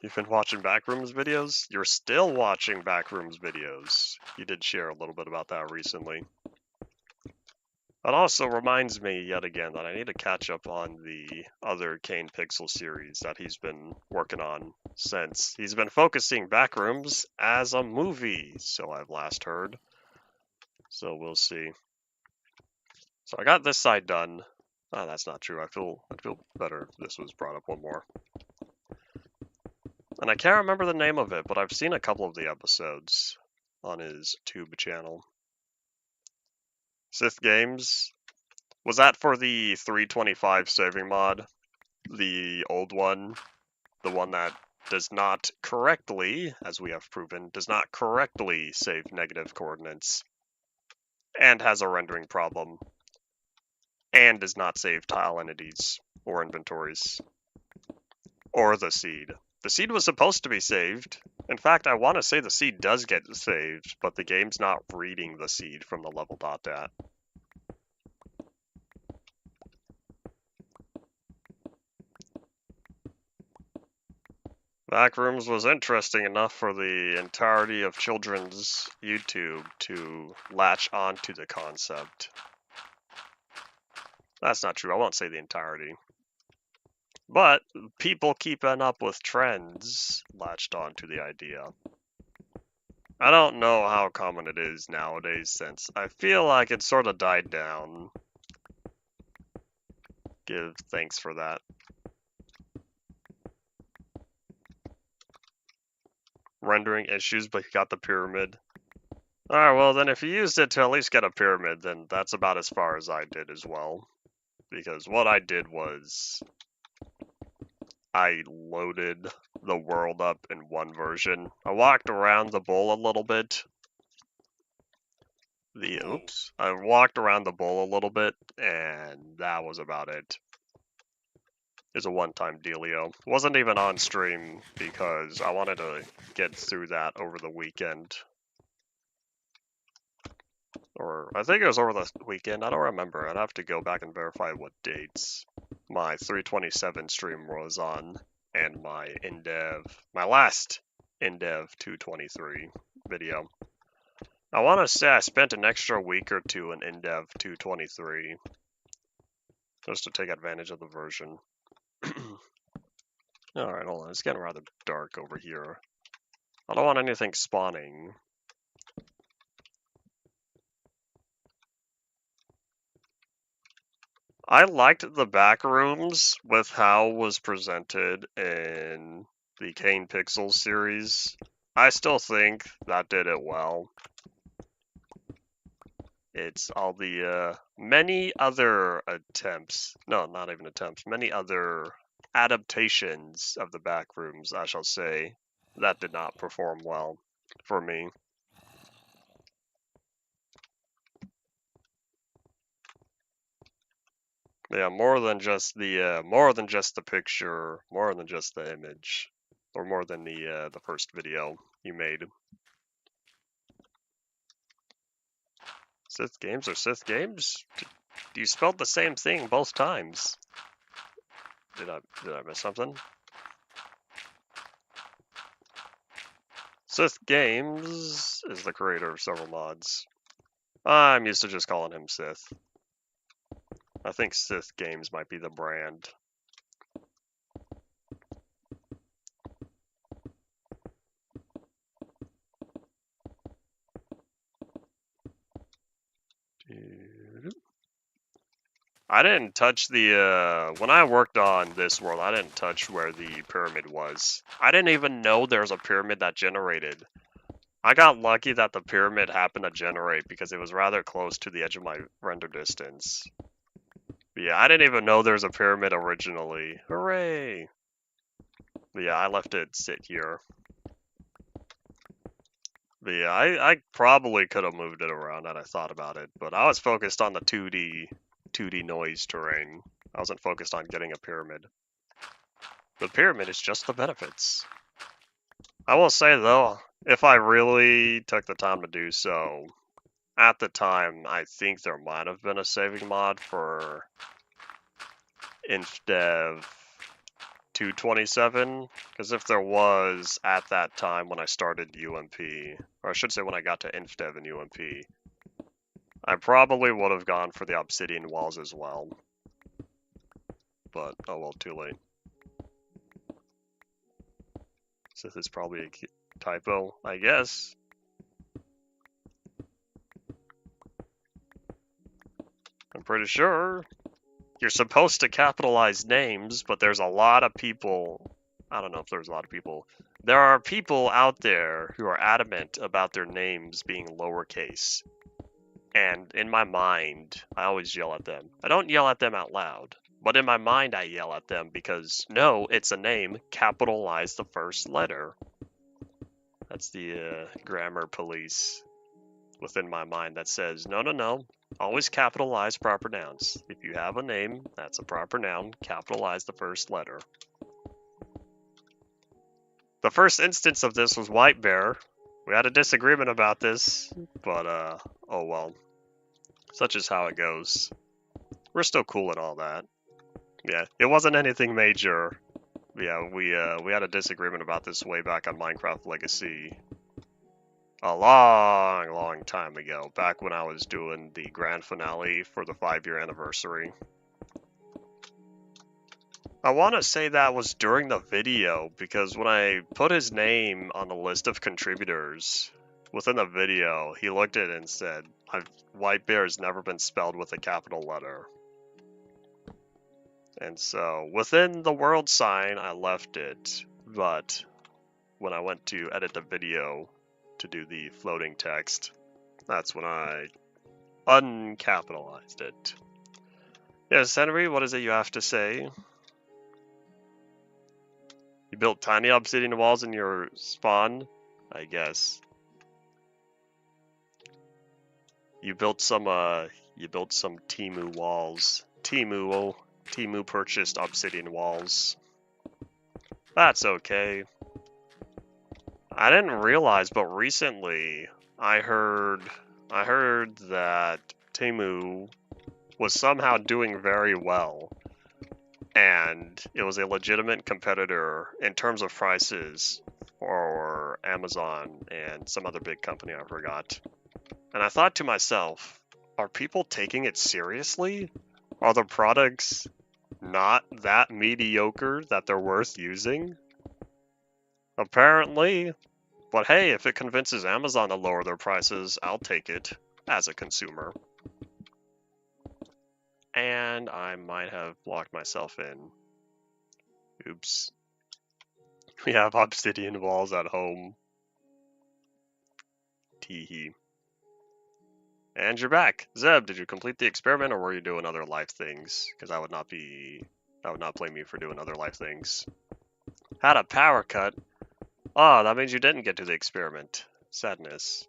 You've been watching Backrooms videos? You're still watching Backrooms videos. You did share a little bit about that recently. That also reminds me yet again that I need to catch up on the other Kane Pixel series that he's been working on since he's been focusing Backrooms as a movie, so I've last heard. So we'll see. So I got this side done. Oh, that's not true. I'd feel better if this was brought up one more. And I can't remember the name of it, but I've seen a couple of the episodes on his Tube channel. Sith Games. Was that for the 325 saving mod? The old one? The one that does not correctly, as we have proven, does not correctly save negative coordinates, and has a rendering problem, and does not save tile entities or inventories, or the seed. The seed was supposed to be saved. In fact, I want to say the seed does get saved, but the game's not reading the seed from the level.dat. Backrooms was interesting enough for the entirety of children's YouTube to latch onto the concept. That's not true, I won't say the entirety. But people keeping up with trends latched onto the idea. I don't know how common it is nowadays, since I feel like it sort of died down. Give thanks for that. Rendering issues, but you got the pyramid. Alright, well then if you used it to at least get a pyramid, then that's about as far as I did as well. Because what I did was I loaded the world up in one version. I walked around the bowl a little bit. I walked around the bowl a little bit, and that was about it. It's a one-time dealio. It wasn't even on stream because I wanted to get through that over the weekend. Or I think it was over the weekend. I don't remember. I'd have to go back and verify what dates my 327 stream was on, and my last InDev 223 video. I want to say I spent an extra week or two in InDev 223 just to take advantage of the version. Alright, hold on. It's getting rather dark over here. I don't want anything spawning. I liked the back rooms with how it was presented in the Kane Pixels series. I still think that did it well. It's all the many other attempts, no, not even attempts, many other adaptations of the back rooms, I shall say, that did not perform well for me. Yeah, more than just the picture, more than just the image, or more than the first video you made. Sith games are Sith games? You spelled the same thing both times. Did I miss something? Sith Games is the creator of several mods. I'm used to just calling him Sith. I think Sith Games might be the brand. I didn't touch the, when I worked on this world, I didn't touch where the pyramid was. I didn't even know there was a pyramid that generated. I got lucky that the pyramid happened to generate because it was rather close to the edge of my render distance. But yeah, I didn't even know there was a pyramid originally. Hooray! But yeah, I left it sit here. But yeah, I probably could have moved it around had I thought about it, but I was focused on the 2D noise terrain. I wasn't focused on getting a pyramid. The pyramid is just the benefits. I will say though, if I really took the time to do so, at the time, I think there might have been a saving mod for InfDev 227, because if there was at that time when I started UMP, or I should say when I got to InfDev and UMP, I probably would have gone for the obsidian walls as well. But, oh well, too late. So this is probably a typo, I guess. I'm pretty sure you're supposed to capitalize names, but there's a lot of people. I don't know if there's a lot of people. There are people out there who are adamant about their names being lowercase. And in my mind, I always yell at them. I don't yell at them out loud, but in my mind I yell at them because, no, it's a name, capitalize the first letter. That's the grammar police within my mind that says, no, no, no, always capitalize proper nouns. If you have a name, that's a proper noun, capitalize the first letter. The first instance of this was White Bear. We had a disagreement about this, but oh well. Such is how it goes. We're still cool and all that. Yeah, it wasn't anything major. Yeah, we had a disagreement about this way back on Minecraft Legacy. A long, long time ago, back when I was doing the grand finale for the 5-year anniversary. I want to say that was during the video, because when I put his name on the list of contributors within the video, he looked at it and said, White Bear has never been spelled with a capital letter. And so, within the world sign, I left it, but when I went to edit the video to do the floating text, that's when I uncapitalized it. Yes, Henry, what is it you have to say? You built tiny obsidian walls in your spawn? I guess. You built some Temu walls. Temu purchased obsidian walls. That's okay. I didn't realize, but recently I heard that Temu was somehow doing very well, and it was a legitimate competitor in terms of prices for Amazon and some other big company I forgot. And I thought to myself, are people taking it seriously? Are the products not that mediocre that they're worth using? Apparently. But hey, if it convinces Amazon to lower their prices, I'll take it as a consumer. And I might have locked myself in. Oops. We have obsidian walls at home. Teehee. And you're back. Zeb, did you complete the experiment or were you doing other life things? Because I would not blame you for doing other life things. Had a power cut. Oh, that means you didn't get to the experiment. Sadness.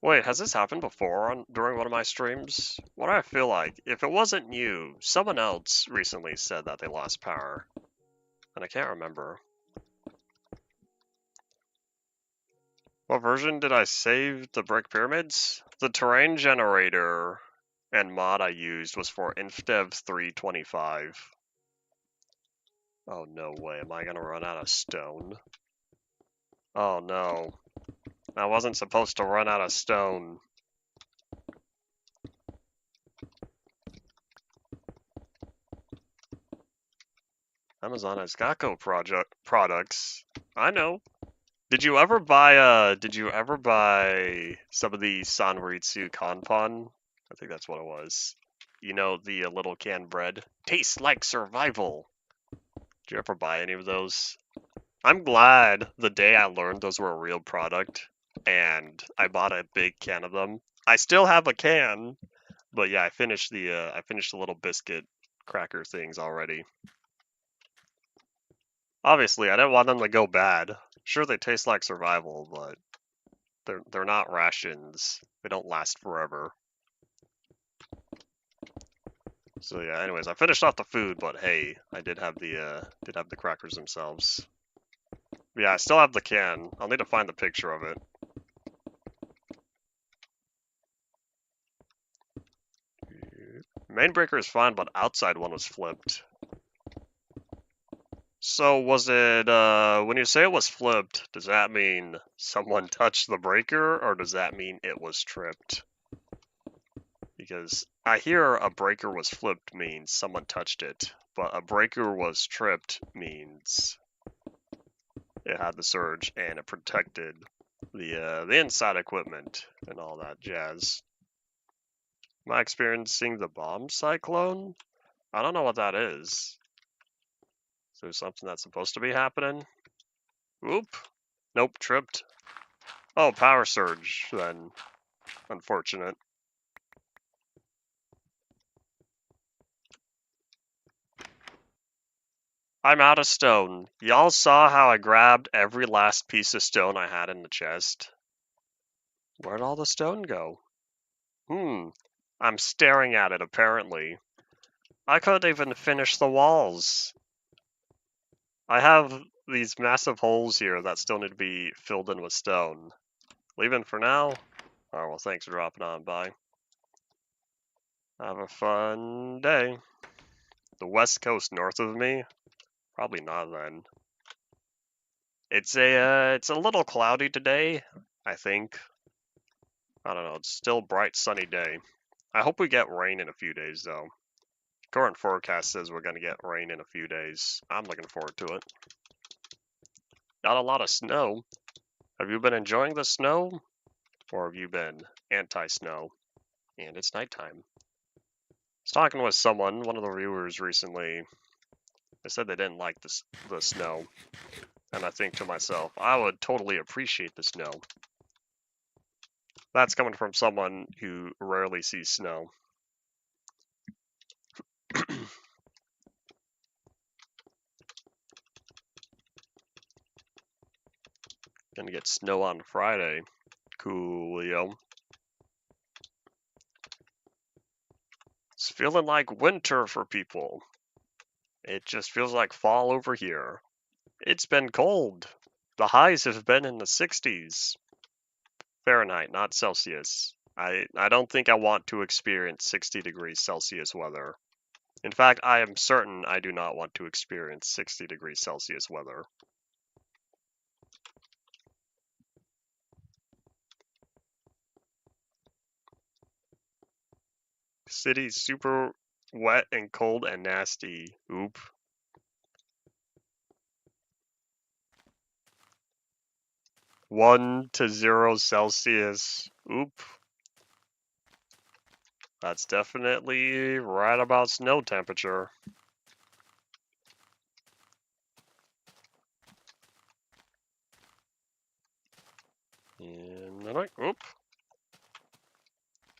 Wait, has this happened before during one of my streams? What do I feel like? If it wasn't you, someone else recently said that they lost power. And I can't remember. What version did I save the brick pyramids? The terrain generator and mod I used was for InfDev 325. Oh, no way. Am I gonna run out of stone? Oh, no. I wasn't supposed to run out of stone. Amazon has Gakko products. I know. Did you ever buy some of the Sanritsu Kanpan? I think that's what it was. You know, the little canned bread. Tastes like survival. Did you ever buy any of those? I'm glad the day I learned those were a real product and I bought a big can of them. I still have a can, but yeah, I finished the little biscuit cracker things already. Obviously, I didn't want them to go bad. Sure, they taste like survival, but they're not rations. They don't last forever. So yeah, anyways, I finished off the food, but hey, I did have the crackers themselves. Yeah, I still have the can. I'll need to find the picture of it. Main breaker is fine, but outside one was flipped. So was it, when you say it was flipped, does that mean someone touched the breaker, or does that mean it was tripped? Because I hear a breaker was flipped means someone touched it, but a breaker was tripped means it had the surge and it protected the inside equipment and all that jazz. Am I experiencing the bomb cyclone? I don't know what that is. Is there something that's supposed to be happening? Oop. Nope, tripped. Oh, power surge, then. Unfortunate. I'm out of stone. Y'all saw how I grabbed every last piece of stone I had in the chest? Where'd all the stone go? I'm staring at it, apparently. I couldn't even finish the walls. I have these massive holes here that still need to be filled in with stone. Leaving for now? Oh, well, thanks for dropping on by. Have a fun day. The west coast north of me? Probably not then. It's a little cloudy today, I think. I don't know, it's still a bright sunny day. I hope we get rain in a few days though. Current forecast says we're gonna get rain in a few days. I'm looking forward to it. Not a lot of snow. Have you been enjoying the snow? Or have you been anti-snow? And it's nighttime. I was talking with someone, one of the viewers recently. They said they didn't like the snow. And I think to myself, I would totally appreciate the snow. That's coming from someone who rarely sees snow. Gonna get snow on Friday. Coolio. It's feeling like winter for people. It just feels like fall over here. It's been cold. The highs have been in the 60s. Fahrenheit, not Celsius. I don't think I want to experience 60 degrees Celsius weather. In fact, I am certain I do not want to experience 60 degrees Celsius weather. City's super wet and cold and nasty. Oop. One to 0 Celsius. Oop. That's definitely right about snow temperature. And then oop.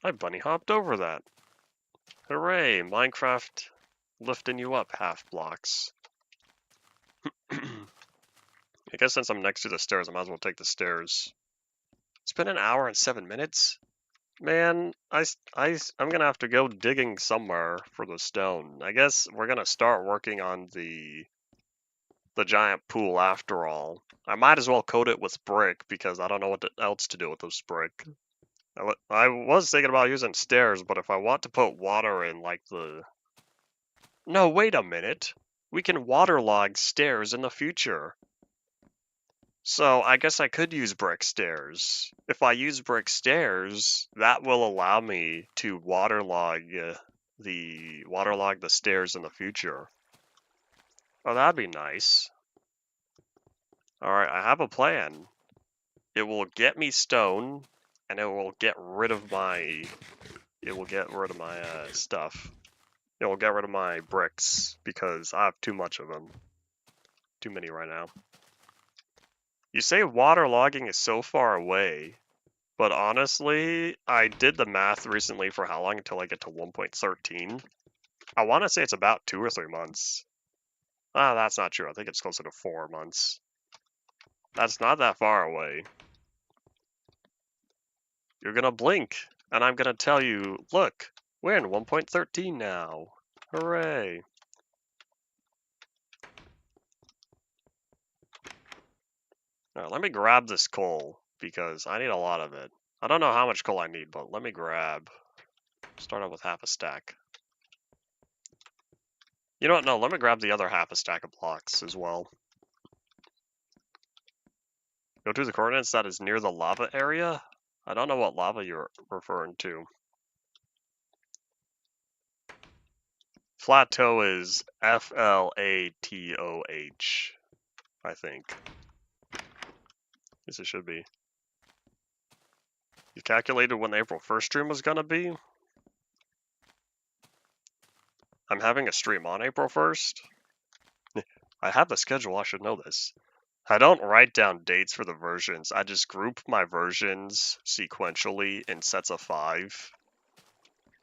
I bunny hopped over that. Hooray, Minecraft lifting you up half blocks. I guess since I'm next to the stairs, I might as well take the stairs. It's been an hour and 7 minutes. Man, I'm gonna have to go digging somewhere for the stone. I guess we're gonna start working on the giant pool after all. I might as well coat it with brick because I don't know what else to do with this brick. I was thinking about using stairs, but if I want to put water in like the... No, wait a minute. We can waterlog stairs in the future. So I guess I could use brick stairs. If I use brick stairs, that will allow me to waterlog the stairs in the future. Oh, that'd be nice. Alright, I have a plan. It will get me stone, and it will get rid of my stuff. It will get rid of my bricks because I have too much of them. Too many right now. You say waterlogging is so far away, but honestly, I did the math recently for how long until I get to 1.13. I want to say it's about 2 or 3 months. Ah, that's not true. I think it's closer to 4 months. That's not that far away. You're gonna blink, and I'm gonna tell you, look, we're in 1.13 now. Hooray. Alright, let me grab this coal, because I need a lot of it. I don't know how much coal I need, but let me grab. Start out with half a stack. You know what? No, let me grab the other half a stack of blocks as well. Go to the coordinates that is near the lava area? I don't know what lava you're referring to. Plateau is F-L-A-T-O-H, I think. Yes, it should be. You calculated when the April 1st stream was gonna be? I'm having a stream on April 1st? I have the schedule, I should know this. I don't write down dates for the versions. I just group my versions sequentially in sets of 5.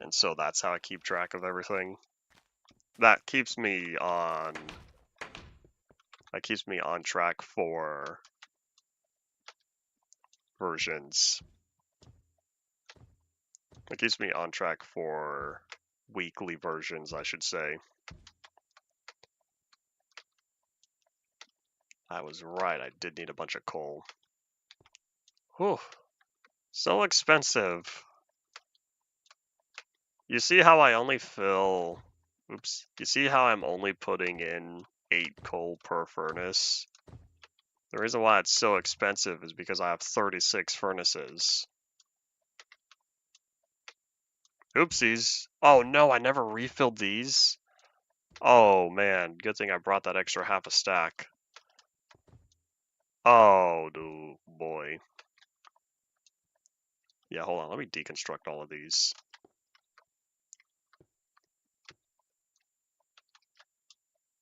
And so that's how I keep track of everything. That keeps me on track for versions. It keeps me on track for weekly versions, I should say. I was right, I did need a bunch of coal. Whew. So expensive. You see how I only fill... Oops. You see how I'm only putting in 8 coal per furnace? The reason why it's so expensive is because I have 36 furnaces. Oopsies. Oh no, I never refilled these. Oh man, good thing I brought that extra half a stack. Oh boy. Yeah, hold on, let me deconstruct all of these.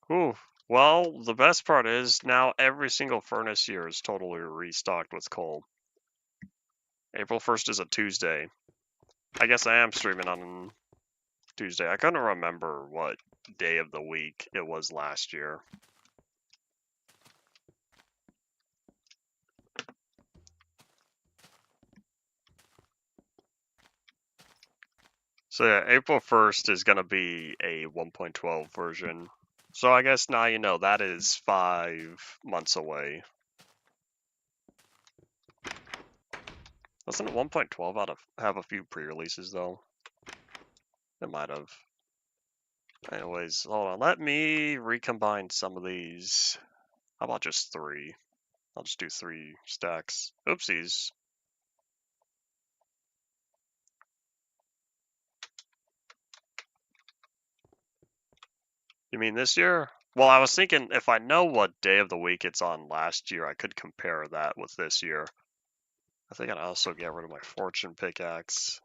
Whew. Well, the best part is now every single furnace here is totally restocked with coal. April 1st is a Tuesday. I guess I am streaming on Tuesday. I couldn't remember what day of the week it was last year. So yeah, April 1st is going to be a 1.12 version. So I guess now you know that is 5 months away. Doesn't 1.12 have a few pre-releases though? It might have. Anyways, hold on. Let me recombine some of these. How about just 3? I'll just do 3 stacks. Oopsies. You mean this year? Well, I was thinking if I know what day of the week it's on last year, I could compare that with this year. I think I'd also get rid of my fortune pickaxe.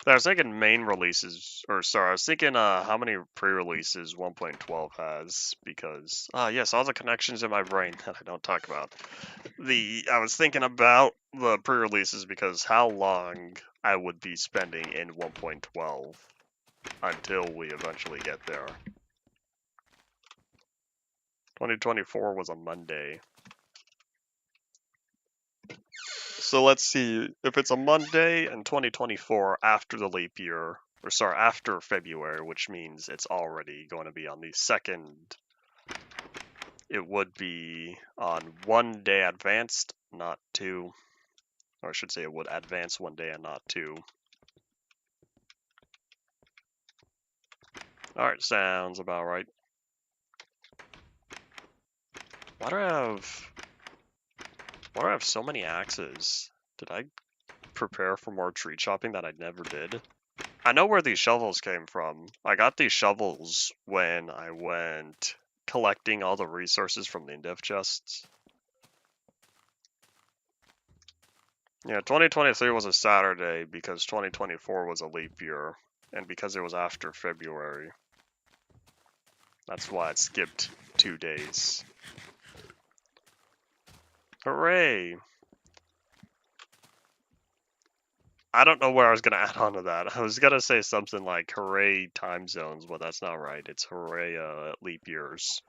I was thinking main releases, or sorry, I was thinking how many pre-releases 1.12 has, because, yes, all the connections in my brain that I don't talk about. I was thinking about the pre-releases because how long I would be spending in 1.12 until we eventually get there. 2024 was a Monday. So let's see, if it's a Monday in 2024 after the leap year, or sorry, after February, which means it's already going to be on the 2nd, it would be on 1 day advanced, not 2. Or I should say it would advance 1 day and not 2. Alright, sounds about right. Why do I have so many axes? Did I prepare for more tree chopping that I never did? I know where these shovels came from. I got these shovels when I went collecting all the resources from the Indiv chests. Yeah, 2023 was a Saturday because 2024 was a leap year, and because it was after February. That's why it skipped 2 days. Hooray! I don't know where I was going to add on to that. I was going to say something like hooray time zones, but that's not right. It's hooray leap years.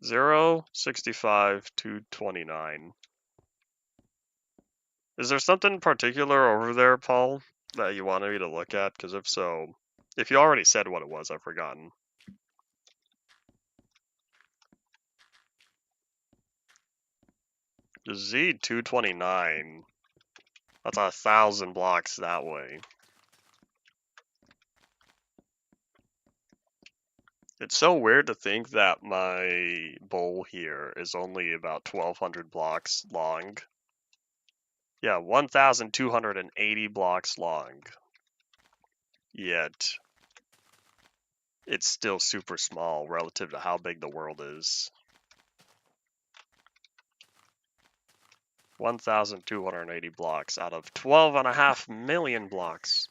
0, 65, 229. Is there something particular over there, Paul, that you wanted me to look at? Because if so, if you already said what it was, I've forgotten. Z229. That's 1,000 blocks that way. It's so weird to think that my bowl here is only about 1,200 blocks long. Yeah, 1,280 blocks long. Yet, it's still super small relative to how big the world is. 1,280 blocks out of 12.5 million blocks.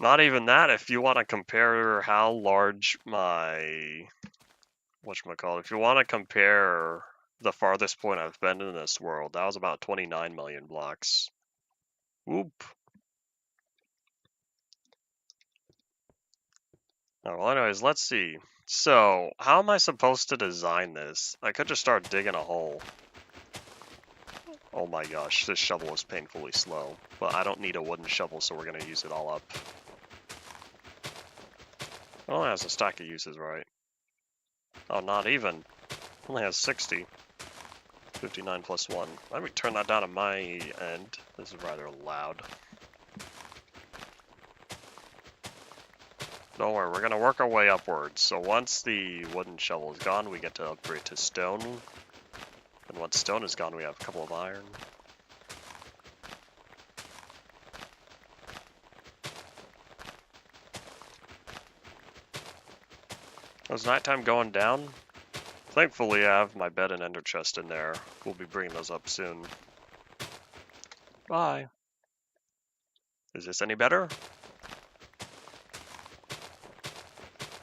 Not even that, if you want to compare how large my... whatchamacallit, if you want to compare the farthest point I've been in this world, that was about 29 million blocks. Whoop. Oh, well, anyways, let's see. So, how am I supposed to design this? I could just start digging a hole. Oh my gosh, this shovel is painfully slow. But I don't need a wooden shovel, so we're gonna use it all up. It only has a stack of uses, right? Oh, not even. It only has 60. 59 plus 1. Let me turn that down on my end. This is rather loud. Don't worry, we're gonna work our way upwards. So once the wooden shovel is gone, we get to upgrade to stone. And once stone is gone, we have a couple of iron. Is nighttime going down? Thankfully, I have my bed and ender chest in there. We'll be bringing those up soon. Bye. Is this any better?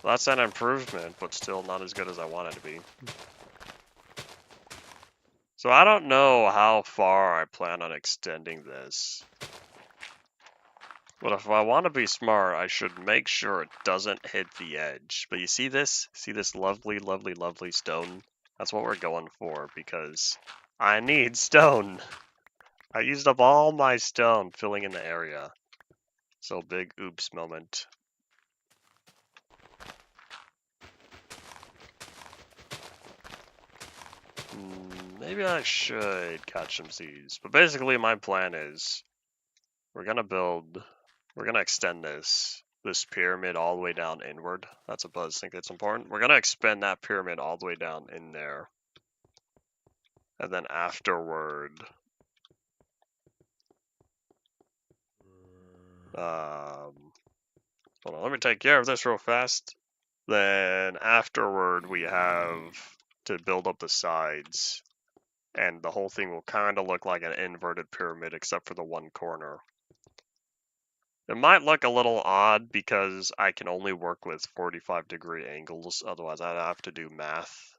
Well, that's an improvement, but still not as good as I want it to be. So I don't know how far I plan on extending this. But if I want to be smart, I should make sure it doesn't hit the edge. But you see this? See this lovely, lovely, lovely stone? That's what we're going for, because I need stone. I used up all my stone filling in the area. So big oops moment. Maybe I should catch some seeds. But basically my plan is we're gonna extend this pyramid all the way down inward. That's a buzz. I think that's important. We're gonna expand that pyramid all the way down in there. And then afterward, hold on, let me take care of this real fast. Then afterward, we have to build up the sides. And the whole thing will kind of look like an inverted pyramid, except for the one corner. It might look a little odd because I can only work with 45-degree angles. Otherwise, I'd have to do math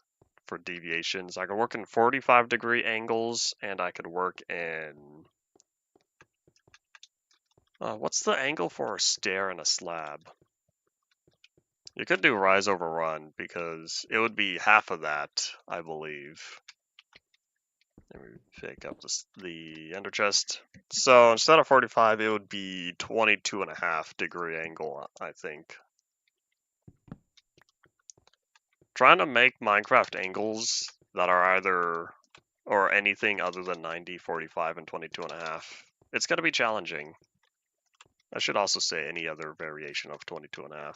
for deviations. I could work in 45-degree angles, and I could work in... what's the angle for a stair and a slab? You could do rise over run, because it would be half of that, I believe. Let me pick up the ender chest. So instead of 45, it would be 22.5-degree angle, I think. Trying to make Minecraft angles that are either or anything other than 90, 45, and 22.5. It's going to be challenging. I should also say any other variation of 22.5.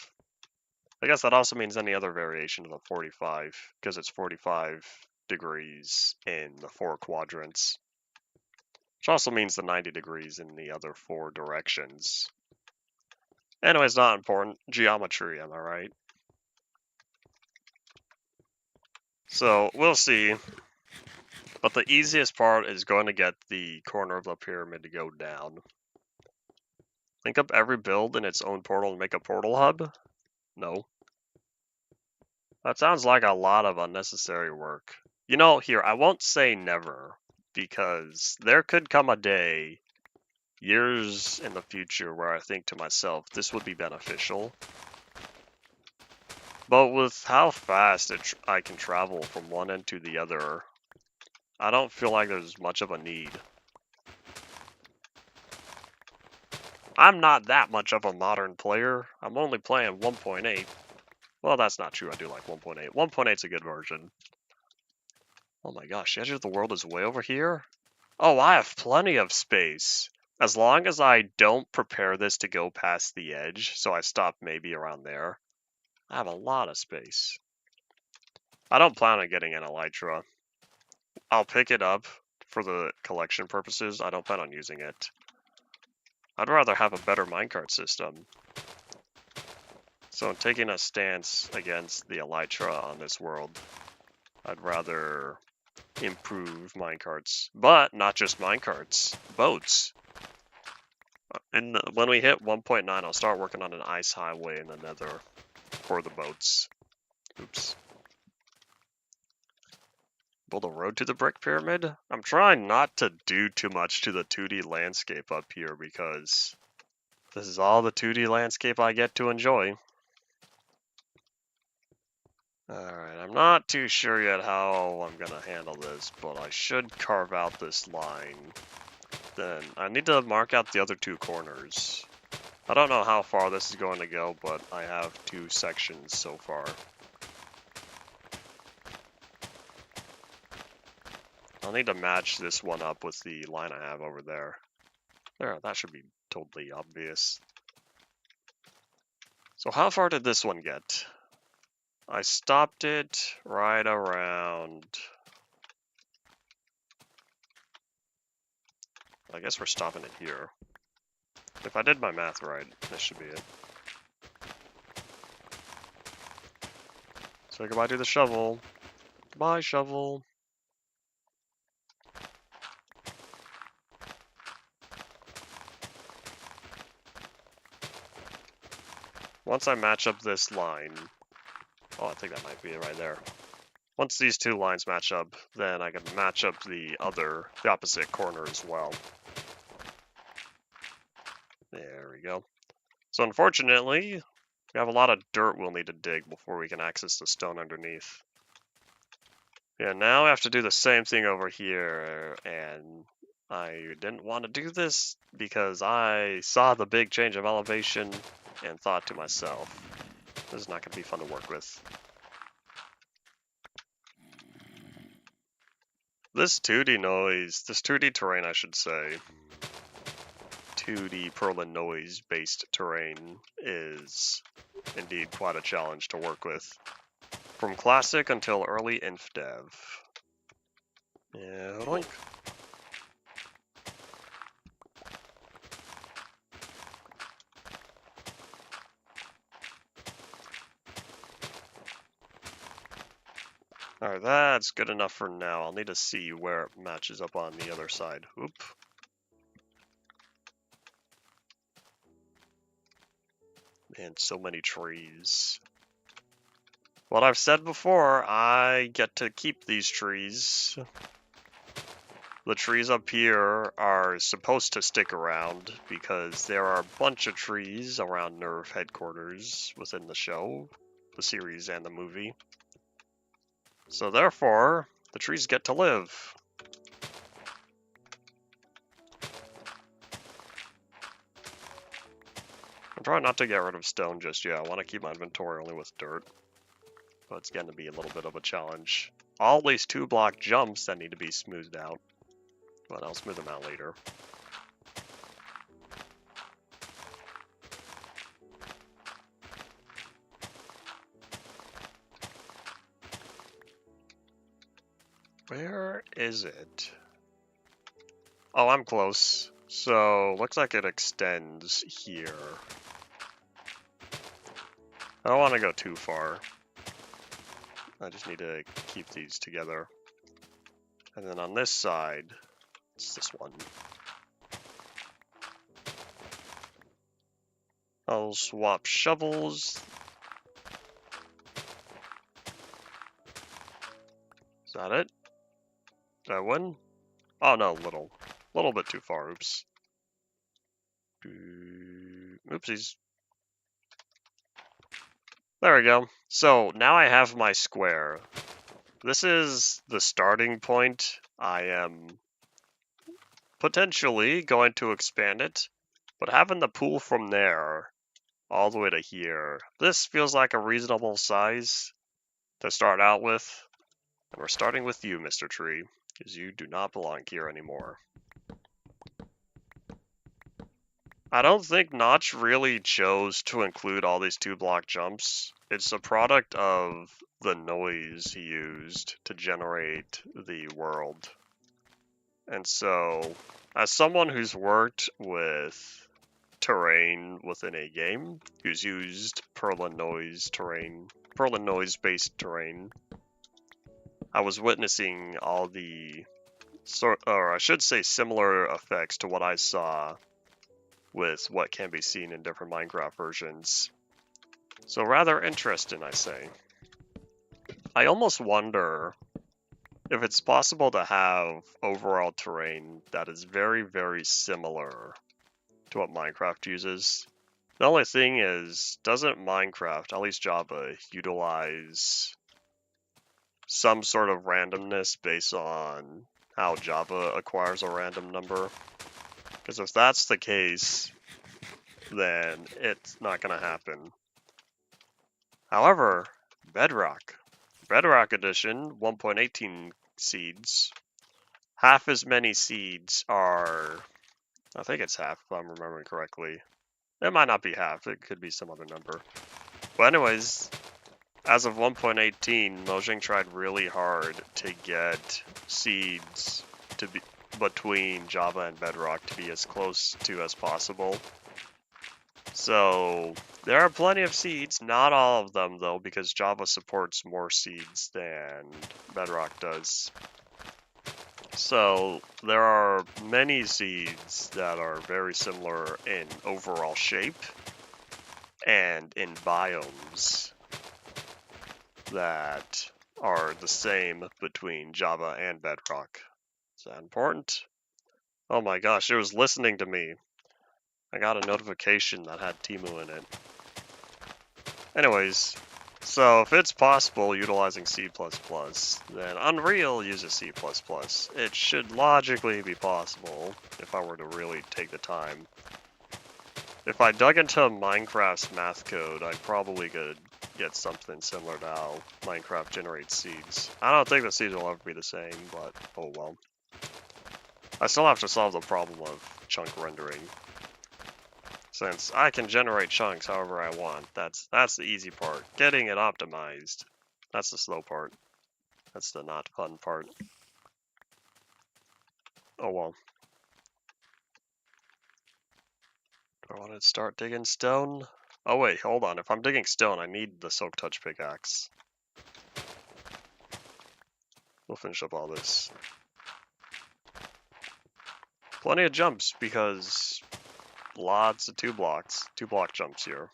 I guess that also means any other variation of a 45, because it's 45 degrees in the 4 quadrants. Which also means the 90 degrees in the other 4 directions. Anyways, not important. Geometry, am I right? So, we'll see. But the easiest part is going to get the corner of the pyramid to go down. Link up every build in its own portal and make a portal hub? No. That sounds like a lot of unnecessary work. You know, here, I won't say never, because there could come a day, years in the future, where I think to myself, this would be beneficial. But with how fast I can travel from one end to the other, I don't feel like there's much of a need. I'm not that much of a modern player. I'm only playing 1.8. Well, that's not true. I do like 1.8. 1.8 is a good version. Oh my gosh, the edge of the world is way over here? Oh, I have plenty of space. As long as I don't prepare this to go past the edge, so I stop maybe around there, I have a lot of space. I don't plan on getting an elytra. I'll pick it up for the collection purposes. I don't plan on using it. I'd rather have a better minecart system. So in taking a stance against the elytra on this world, I'd rather improve minecarts. But not just minecarts, boats. And when we hit 1.9, I'll start working on an ice highway in the nether for the boats. Oops. Build a road to the brick pyramid? I'm trying not to do too much to the 2D landscape up here because this is all the 2D landscape I get to enjoy. Alright, I'm not too sure yet how I'm gonna handle this, but I should carve out this line. Then I need to mark out the other two corners. I don't know how far this is going to go, but I have 2 sections so far. I'll need to match this one up with the line I have over there. There, that should be totally obvious. So how far did this one get? I stopped it right around... I guess we're stopping it here. If I did my math right, this should be it. Say goodbye to the shovel. Goodbye, shovel. Once I match up this line... Oh, I think that might be it right there. Once these 2 lines match up, then I can match up the opposite corner as well. There we go. So unfortunately, we have a lot of dirt we'll need to dig before we can access the stone underneath. Yeah, now I have to do the same thing over here, and I didn't want to do this because I saw the big change of elevation and thought to myself, this is not going to be fun to work with. This 2D terrain, I should say, 2D Perlin noise based terrain is indeed quite a challenge to work with. From classic until early inf dev. Yeah, oink. Alright, that's good enough for now. I'll need to see where it matches up on the other side. Oop. Man, so many trees. What I've said before, I get to keep these trees. The trees up here are supposed to stick around because there are a bunch of trees around Nerve headquarters within the show, the series, and the movie. So therefore, the trees get to live. I'm trying not to get rid of stone just yet. I want to keep my inventory only with dirt. But it's going to be a little bit of a challenge. All these 2-block jumps that need to be smoothed out. But I'll smooth them out later. Where is it? Oh, I'm close. So, looks like it extends here. I don't want to go too far. I just need to keep these together. And then on this side, it's this one. I'll swap shovels. Is that it? That one? Oh no, little bit too far, oops. Oopsies. There we go. So now I have my square. This is the starting point. I am potentially going to expand it, but having the pool from there all the way to here, this feels like a reasonable size to start out with. And we're starting with you, Mr. Tree, because you do not belong here anymore. I don't think Notch really chose to include all these 2-block jumps. It's a product of the noise he used to generate the world. And so, as someone who's worked with terrain within a game, who's used Perlin noise-based terrain, I was witnessing all the, or I should say similar effects to what I saw with what can be seen in different Minecraft versions. So rather interesting, I say. I almost wonder if it's possible to have overall terrain that is very, very similar to what Minecraft uses. The only thing is, doesn't Minecraft, at least Java, utilize some sort of randomness based on how Java acquires a random number? Because if that's the case, then it's not going to happen. However, Bedrock Edition 1.18 seeds, half as many seeds are, I think it's half if I'm remembering correctly. It might not be half, it could be some other number. But anyways, as of 1.18, Mojang tried really hard to get seeds to be between Java and Bedrock to be as close to as possible. So there are plenty of seeds, not all of them though, because Java supports more seeds than Bedrock does. So there are many seeds that are very similar in overall shape and in biomes that are the same between Java and Bedrock. Is that important? Oh my gosh, it was listening to me. I got a notification that had Timu in it. Anyways, so if it's possible utilizing C++, then Unreal uses C++. It should logically be possible if I were to really take the time. If I dug into Minecraft's math code, I probably could get something similar to how Minecraft generates seeds. I don't think the seeds will ever be the same, but oh well. I still have to solve the problem of chunk rendering. Since I can generate chunks however I want, that's the easy part. Getting it optimized, that's the slow part. That's the not fun part. Oh well. Do I want to start digging stone? Oh wait, hold on. If I'm digging stone, I need the Silk Touch pickaxe. We'll finish up all this. Plenty of jumps because lots of 2-block jumps here.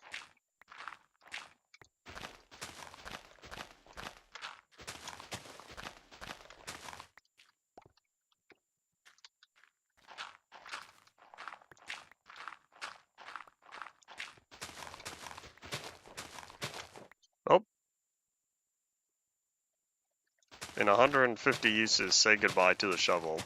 Oh. In 150 uses, say goodbye to the shovel.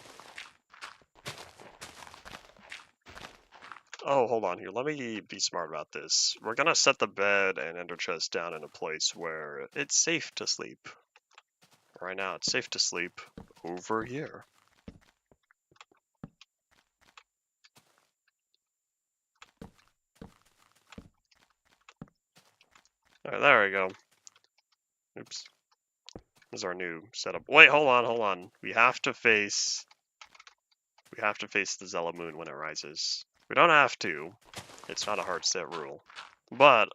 Oh, hold on here. Let me be smart about this. We're gonna set the bed and ender chest down in a place where it's safe to sleep. Right now, it's safe to sleep over here. Alright, there we go. Oops. This is our new setup. Wait, hold on. We have to face the Zella moon when it rises. We don't have to. It's not a hard set rule. But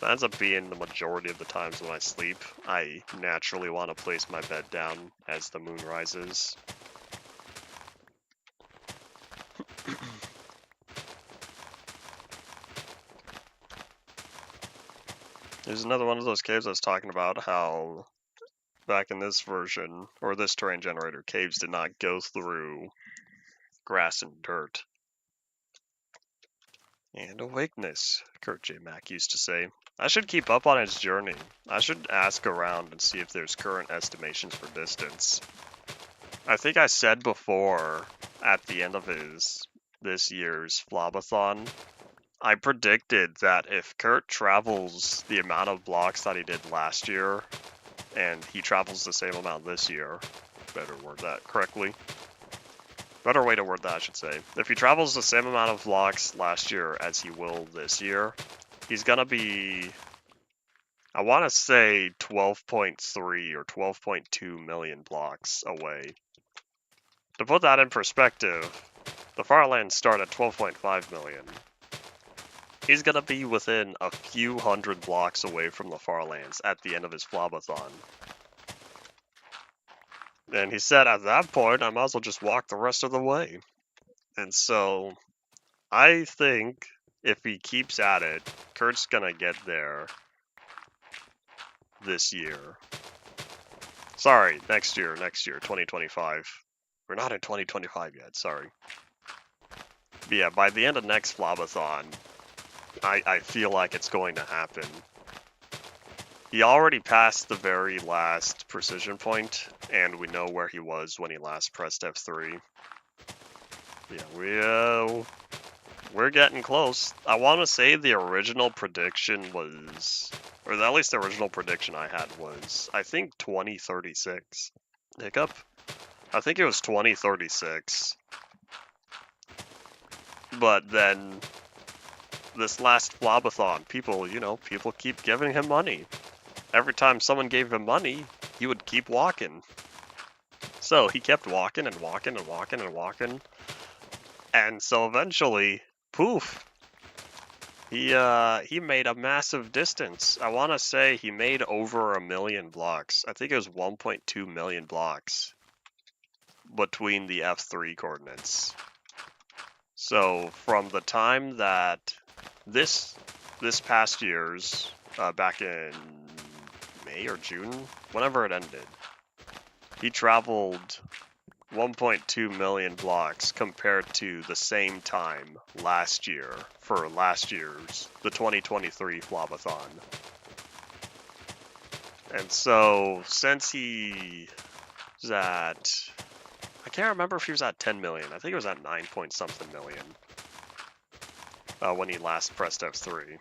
that ends up being the majority of the times when I sleep. I naturally want to place my bed down as the moon rises. There's another one of those caves I was talking about, how back in this version, or this terrain generator, caves did not go through grass and dirt. And awakeness, Kurt J. Mack used to say. I should keep up on his journey. I should ask around and see if there's current estimations for distance. I think I said before, at the end of this year's Flobathon, I predicted that if Kurt travels the amount of blocks that he did last year, and he travels the same amount this year, better word that correctly. Better way to word that, I should say. If he travels the same amount of blocks last year as he will this year, he's gonna be, I want to say 12.3 or 12.2 million blocks away. To put that in perspective, the Farlands start at 12.5 million. He's gonna be within a few hundred blocks away from the Farlands at the end of his Flobathon. And he said at that point, I might as well just walk the rest of the way. And so, I think if he keeps at it, Kurt's gonna get there this year. Sorry, next year, 2025. We're not in 2025 yet, sorry. But yeah, by the end of next Flobathon, I feel like it's going to happen. He already passed the very last precision point, and we know where he was when he last pressed F3. Yeah, we're getting close. I want to say the original prediction was, or at least the original prediction I had was, I think 2036. Hiccup? I think it was 2036. But then this last Flobathon, people keep giving him money. Every time someone gave him money, he would keep walking. So he kept walking and walking and walking and walking. And so eventually, poof, he made a massive distance. I want to say he made over 1 million blocks. I think it was 1.2 million blocks between the F3 coordinates. So from the time that this past year's, back in May or June, whenever it ended, he traveled 1.2 million blocks compared to the same time last year for last year's, the 2023 Flobathon. And so, since he was at, I can't remember if he was at 10 million, I think it was at 9 point something million when he last pressed F3.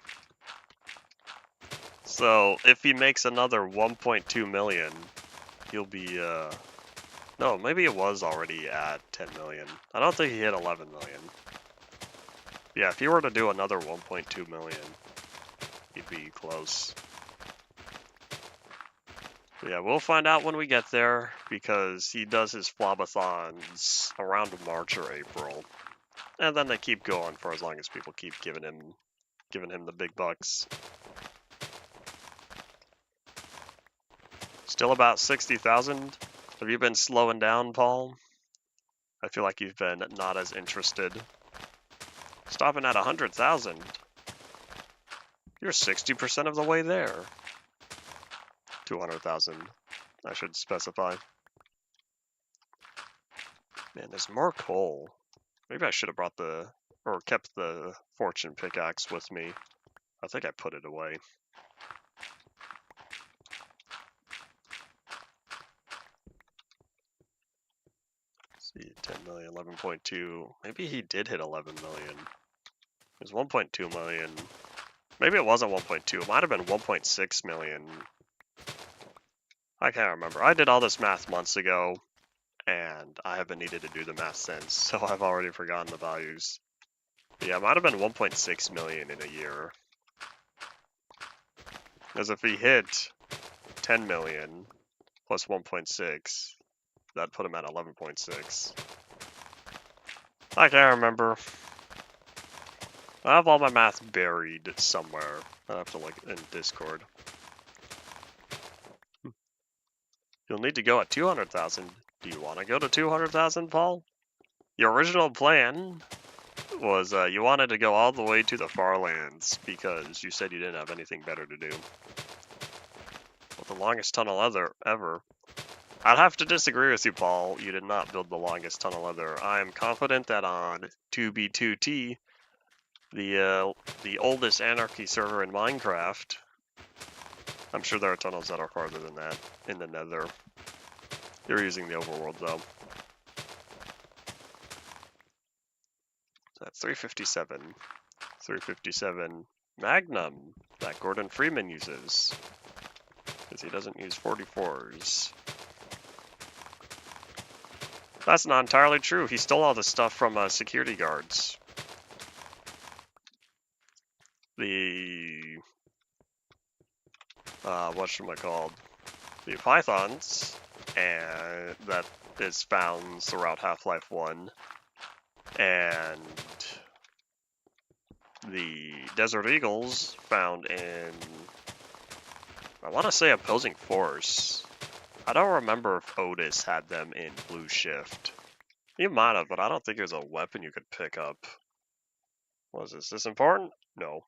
So, if he makes another 1.2 million, he'll be, no, maybe it was already at 10 million. I don't think he hit 11 million. Yeah, if he were to do another 1.2 million, he'd be close. But yeah, we'll find out when we get there, because he does his Flobathons around March or April. And then they keep going for as long as people keep giving him the big bucks. Still about 60,000. Have you been slowing down, Paul? I feel like you've been not as interested. Stopping at 100,000. You're 60% of the way there. 200,000, I should specify. Man, there's more coal. Maybe I should have brought kept the fortune pickaxe with me. I think I put it away. Let's see, 10 million, 11.2. Maybe he did hit 11 million. It was 1.2 million. Maybe it wasn't 1.2. It might have been 1.6 million. I can't remember. I did all this math months ago, and I haven't needed to do the math since, so I've already forgotten the values. But yeah, it might have been 1.6 million in a year. As if he hit 10 million plus 1.6, that put him at 11.6. I can't remember. I have all my math buried somewhere. I have to look in Discord. You'll need to go at 200,000. Do you want to go to 200,000, Paul? Your original plan was you wanted to go all the way to the Farlands because you said you didn't have anything better to do. Well, the longest tunnel ever. I'd have to disagree with you, Paul. You did not build the longest tunnel ever. I am confident that on 2B2T, the oldest Anarchy server in Minecraft, I'm sure there are tunnels that are farther than that in the Nether. You're using the overworld though. That's 357. 357 Magnum that Gordon Freeman uses. Because he doesn't use 44s. That's not entirely true. He stole all the stuff from security guards. The whatchamacalled? The pythons, and that is found throughout Half-Life 1, and the Desert Eagles found in, I want to say, Opposing Force. I don't remember if Otis had them in Blue Shift. He might have, but I don't think it was a weapon you could pick up. Was this important? No.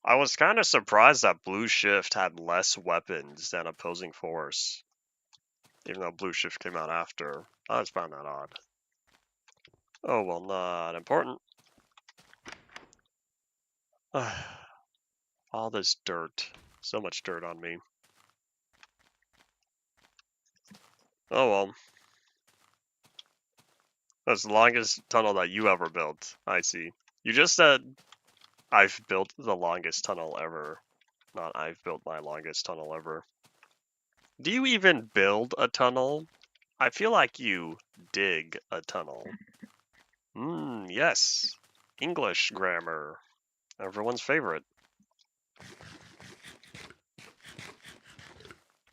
I was kind of surprised that Blue Shift had less weapons than Opposing Force. Even though Blue Shift came out after. I just found that odd. Oh, well, not important. All this dirt. So much dirt on me. Oh, well. That's the longest tunnel that you ever built. I see. You just said I've built the longest tunnel ever. Not I've built my longest tunnel ever. Do you even build a tunnel? I feel like you dig a tunnel. Yes. English grammar. Everyone's favorite.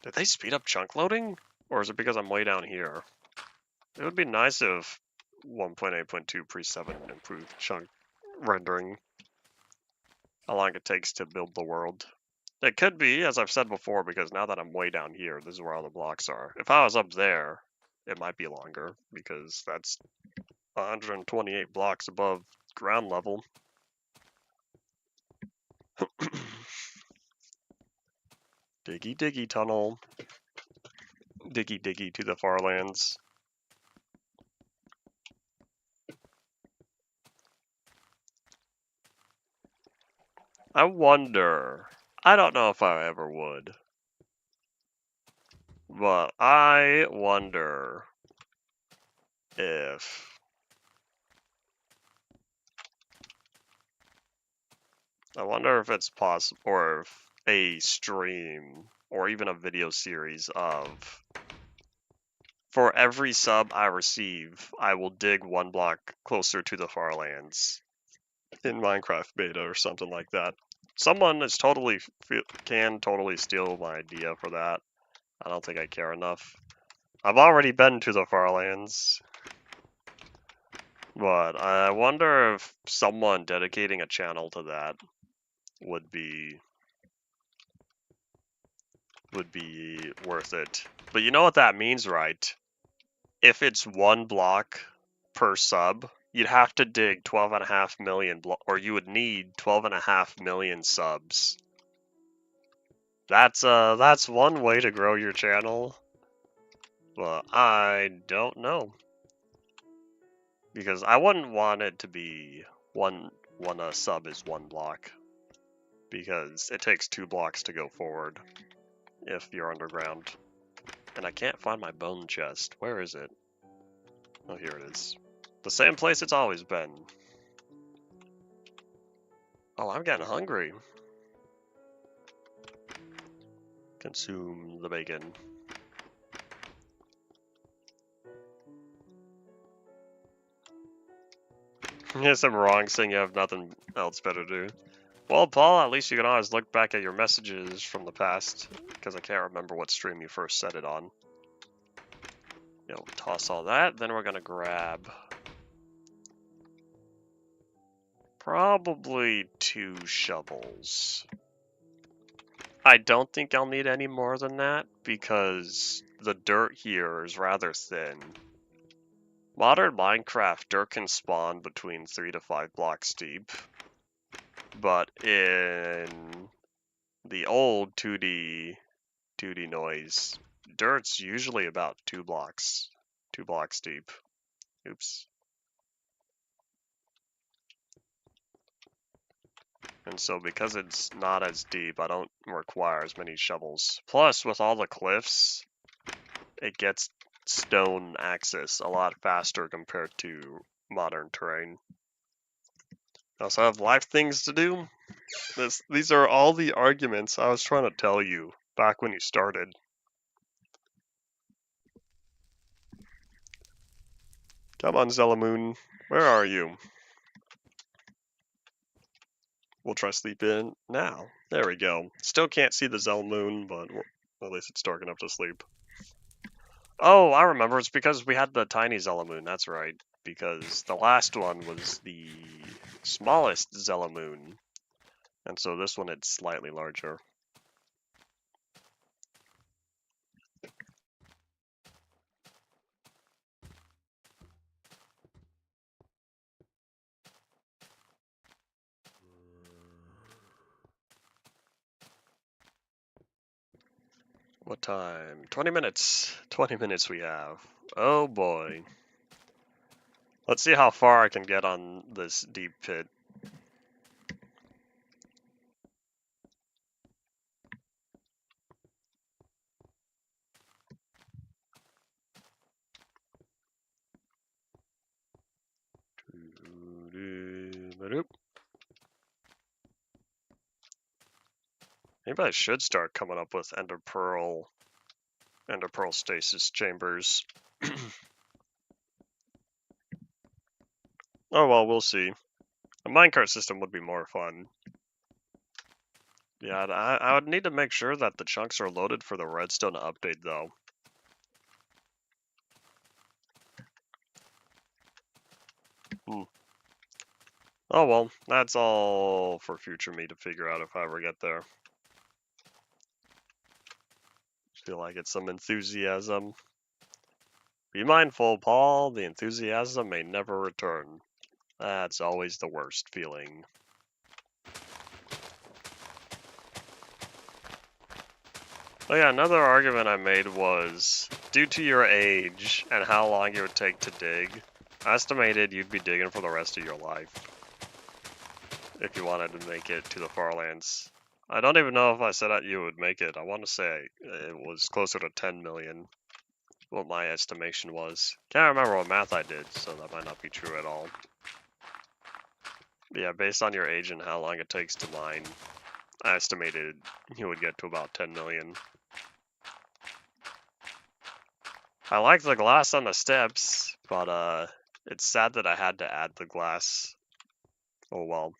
Did they speed up chunk loading? Or is it because I'm way down here? It would be nice if 1.8.2 pre-7 improved chunk rendering. How long it takes to build the world. It could be, as I've said before, because now that I'm way down here, this is where all the blocks are. If I was up there, it might be longer, because that's 128 blocks above ground level. Diggy diggy tunnel. Diggy diggy to the far lands. I wonder. I don't know if I ever would. But I wonder if it's possible, or if a stream, or even a video series of, for every sub I receive, I will dig one block closer to the far lands in Minecraft beta or something like that. Someone can totally steal my idea for that. I don't think I care enough. I've already been to the far lands. But I wonder if someone dedicating a channel to that would be worth it. But you know what that means, right? If it's one block per sub, you'd have to dig 12.5 million or you would need 12.5 million subs. That's one way to grow your channel. But I don't know. Because I wouldn't want it to be one sub is one block. Because it takes 2 blocks to go forward if you're underground. And I can't find my bone chest. Where is it? Oh, here it is. The same place it's always been. Oh, I'm getting hungry. Consume the bacon. Yes, I'm wrong saying you have nothing else better to do. Well, Paul, at least you can always look back at your messages from the past, because I can't remember what stream you first set it on. You'll toss all that, then we're gonna grab probably 2 shovels. I don't think I'll need any more than that, because the dirt here is rather thin. Modern Minecraft, dirt can spawn between 3 to 5 blocks deep, but in the old 2D noise, dirt's usually about 2 blocks deep. Oops. And so because it's not as deep, I don't require as many shovels. Plus, with all the cliffs, it gets stone access a lot faster compared to modern terrain. I also have life things to do. These are all the arguments I was trying to tell you back when you started. Come on, Zelamoon. Where are you? We'll try sleep in now. There we go. Still can't see the Zelamoon, but at least it's dark enough to sleep. Oh, I remember. It's because we had the tiny Zelamoon. That's right. Because the last one was the smallest Zelamoon. And so this one, it's slightly larger. What time? 20 minutes. 20 minutes we have. Oh boy. Let's see how far I can get on this deep pit. Maybe I should start coming up with Ender Pearl stasis chambers. Oh well, we'll see. A minecart system would be more fun. Yeah, I would need to make sure that the chunks are loaded for the redstone update, though. Oh well, that's all for future me to figure out if I ever get there. Feel like it's some enthusiasm. Be mindful, Paul, the enthusiasm may never return. That's always the worst feeling. Oh yeah, another argument I made was, due to your age and how long it would take to dig, I estimated you'd be digging for the rest of your life if you wanted to make it to the Farlands. I don't even know if I said that you would make it. I want to say it was closer to 10 million, what my estimation was. Can't remember what math I did, so that might not be true at all. Yeah, based on your age and how long it takes to mine, I estimated you would get to about 10 million. I like the glass on the steps, but it's sad that I had to add the glass. Oh well.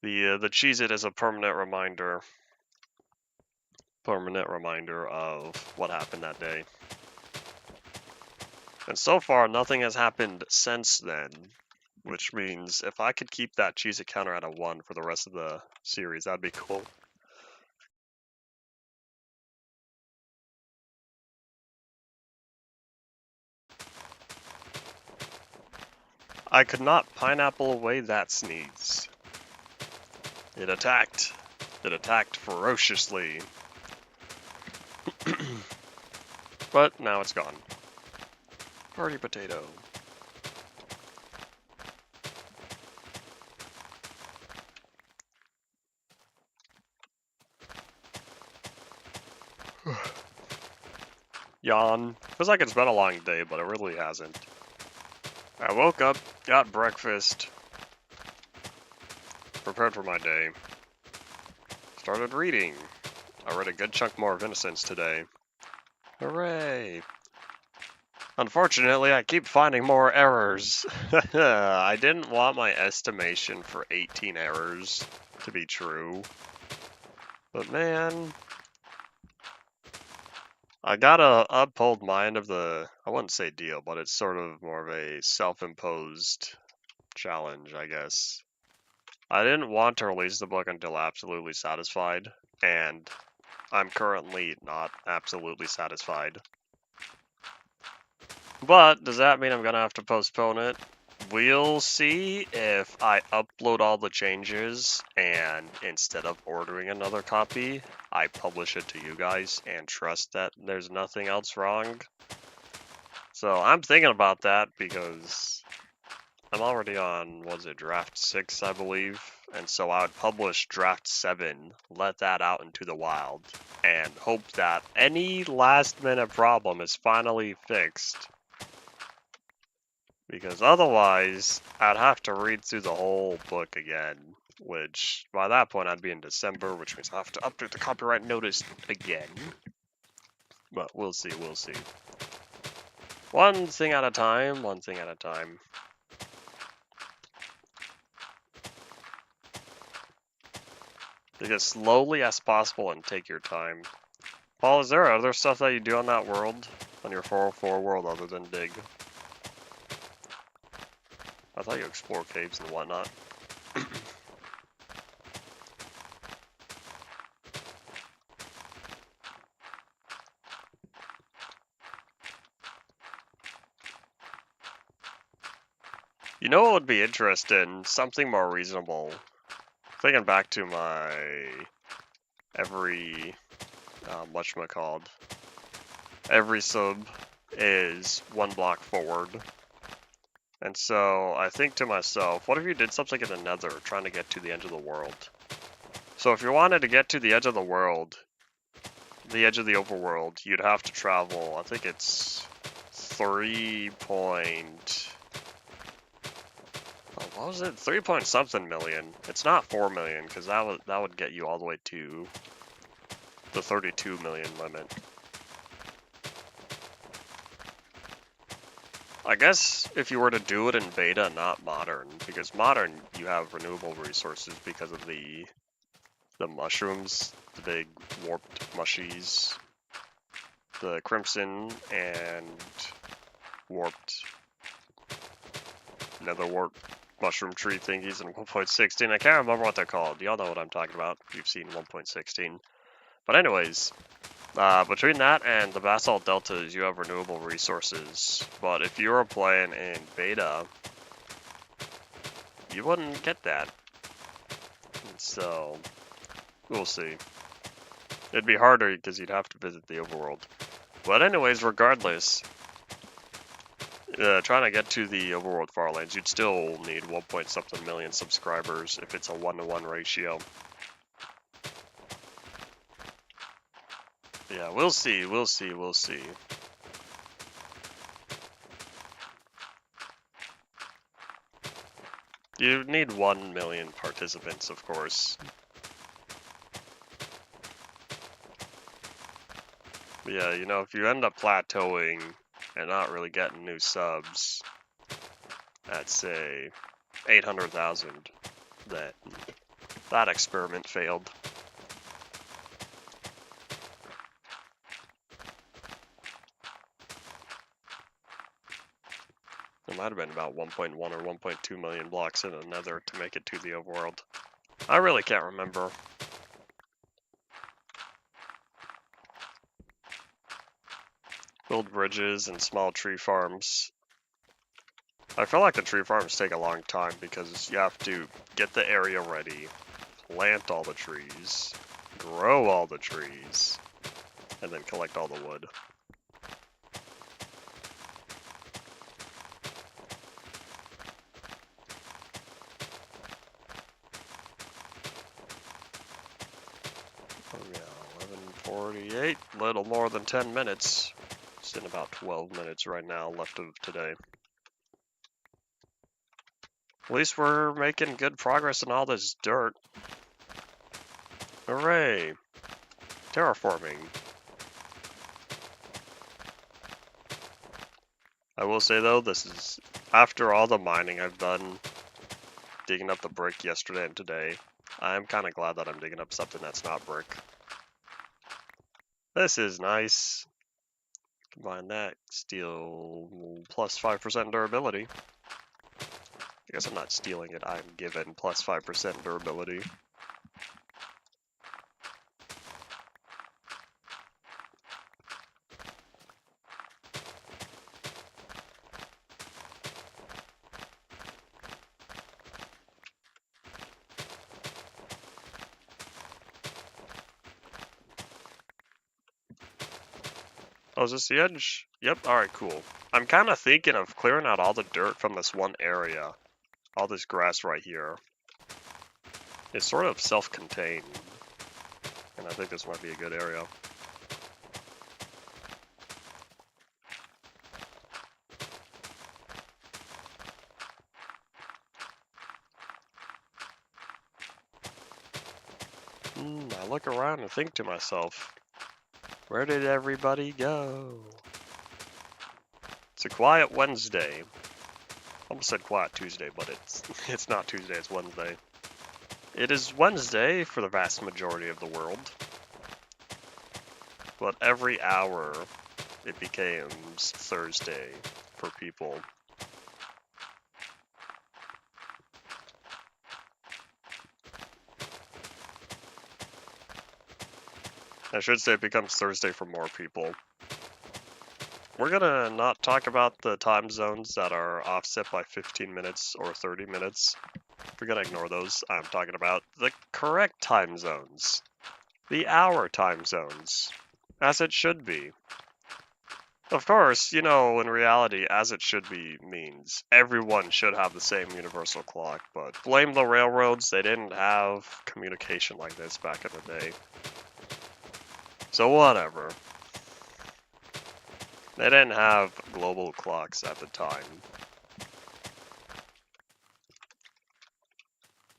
The Cheez-It is a permanent reminder of what happened that day. And so far, nothing has happened since then, which means if I could keep that Cheez-It counter at a 1 for the rest of the series, that'd be cool. I could not pineapple away that sneeze. It attacked. It attacked ferociously. But now it's gone. Party potato. Yawn. Feels like it's been a long day, but it really hasn't. I woke up, got breakfast, prepared for my day, started reading. I read a good chunk more of Innocence today. Hooray! Unfortunately, I keep finding more errors. I didn't want my estimation for 18 errors to be true. But man, I gotta uphold my end of the, I wouldn't say deal, but it's sort of more of a self-imposed challenge, I guess. I didn't want to release the book until absolutely satisfied, and I'm currently not absolutely satisfied. But does that mean I'm gonna have to postpone it? We'll see if I upload all the changes and instead of ordering another copy, I publish it to you guys and trust that there's nothing else wrong. So I'm thinking about that because I'm already on, was it draft 6, I believe? And so I would publish draft 7, let that out into the wild, and hope that any last minute problem is finally fixed. Because otherwise, I'd have to read through the whole book again, which by that point I'd be in December, which means I'll have to update the copyright notice again. But we'll see, we'll see. One thing at a time, one thing at a time. Take it as slowly as possible and take your time. Paul, is there other stuff that you do on that world, on your 404 world, other than dig? I thought you explore caves and whatnot. You know what would be interesting? Something more reasonable. Thinking back to my every whatchamacalled, every sub is 1 block forward. And so I think to myself, what if you did something in the nether trying to get to the edge of the world? So if you wanted to get to the edge of the world, the edge of the overworld, you'd have to travel, I think it's 3 point... Oh, what was it? 3 point something million. It's not 4 million, because that would get you all the way to the 32 million limit. I guess if you were to do it in beta, not modern, because modern you have renewable resources because of the mushrooms, the big warped mushies, the crimson and warped nether warp mushroom tree thingies in 1.16. I can't remember what they're called. Y'all know what I'm talking about. You've seen 1.16. But anyways, between that and the basalt deltas, you have renewable resources. But if you were playing in beta, you wouldn't get that. And so, we'll see. It'd be harder because you'd have to visit the overworld. But anyways, regardless, trying to get to the overworld Farlands, you'd still need 1 point something million subscribers if it's a 1-to-1 ratio. Yeah, we'll see, we'll see, we'll see. You need 1 million participants, of course. But yeah, you know, if you end up plateauing and not really getting new subs at, say, 800,000, then that experiment failed. It might have been about 1.1 or 1.2 million blocks in the nether to make it to the overworld. I really can't remember. Build bridges and small tree farms. I feel like the tree farms take a long time because you have to get the area ready, plant all the trees, grow all the trees, and then collect all the wood. Oh yeah, 11:48, little more than 10 minutes. It's in about 12 minutes right now left of today. At least we're making good progress in all this dirt. Hooray! Terraforming. I will say though, this is after all the mining I've done, digging up the brick yesterday and today, I'm kind of glad that I'm digging up something that's not brick. This is nice. Combine that, steel plus 5% durability. I guess I'm not stealing it, I'm given plus 5% durability. Oh, is this the edge? Yep, alright, cool. I'm kind of thinking of clearing out all the dirt from this one area. All this grass right here. It's sort of self-contained. And I think this might be a good area. I look around and think to myself, where did everybody go? It's a quiet Wednesday. Almost said quiet Tuesday, but it's not Tuesday, it's Wednesday. It is Wednesday for the vast majority of the world. But every hour, it becomes Thursday for people. I should say it becomes Thursday for more people. We're gonna not talk about the time zones that are offset by 15 minutes or 30 minutes. We're gonna ignore those. I'm talking about the correct time zones. the hour time zones, as it should be. Of course, you know, in reality, as it should be means everyone should have the same universal clock, but blame the railroads, they didn't have communication like this back in the day. So whatever. They didn't have global clocks at the time.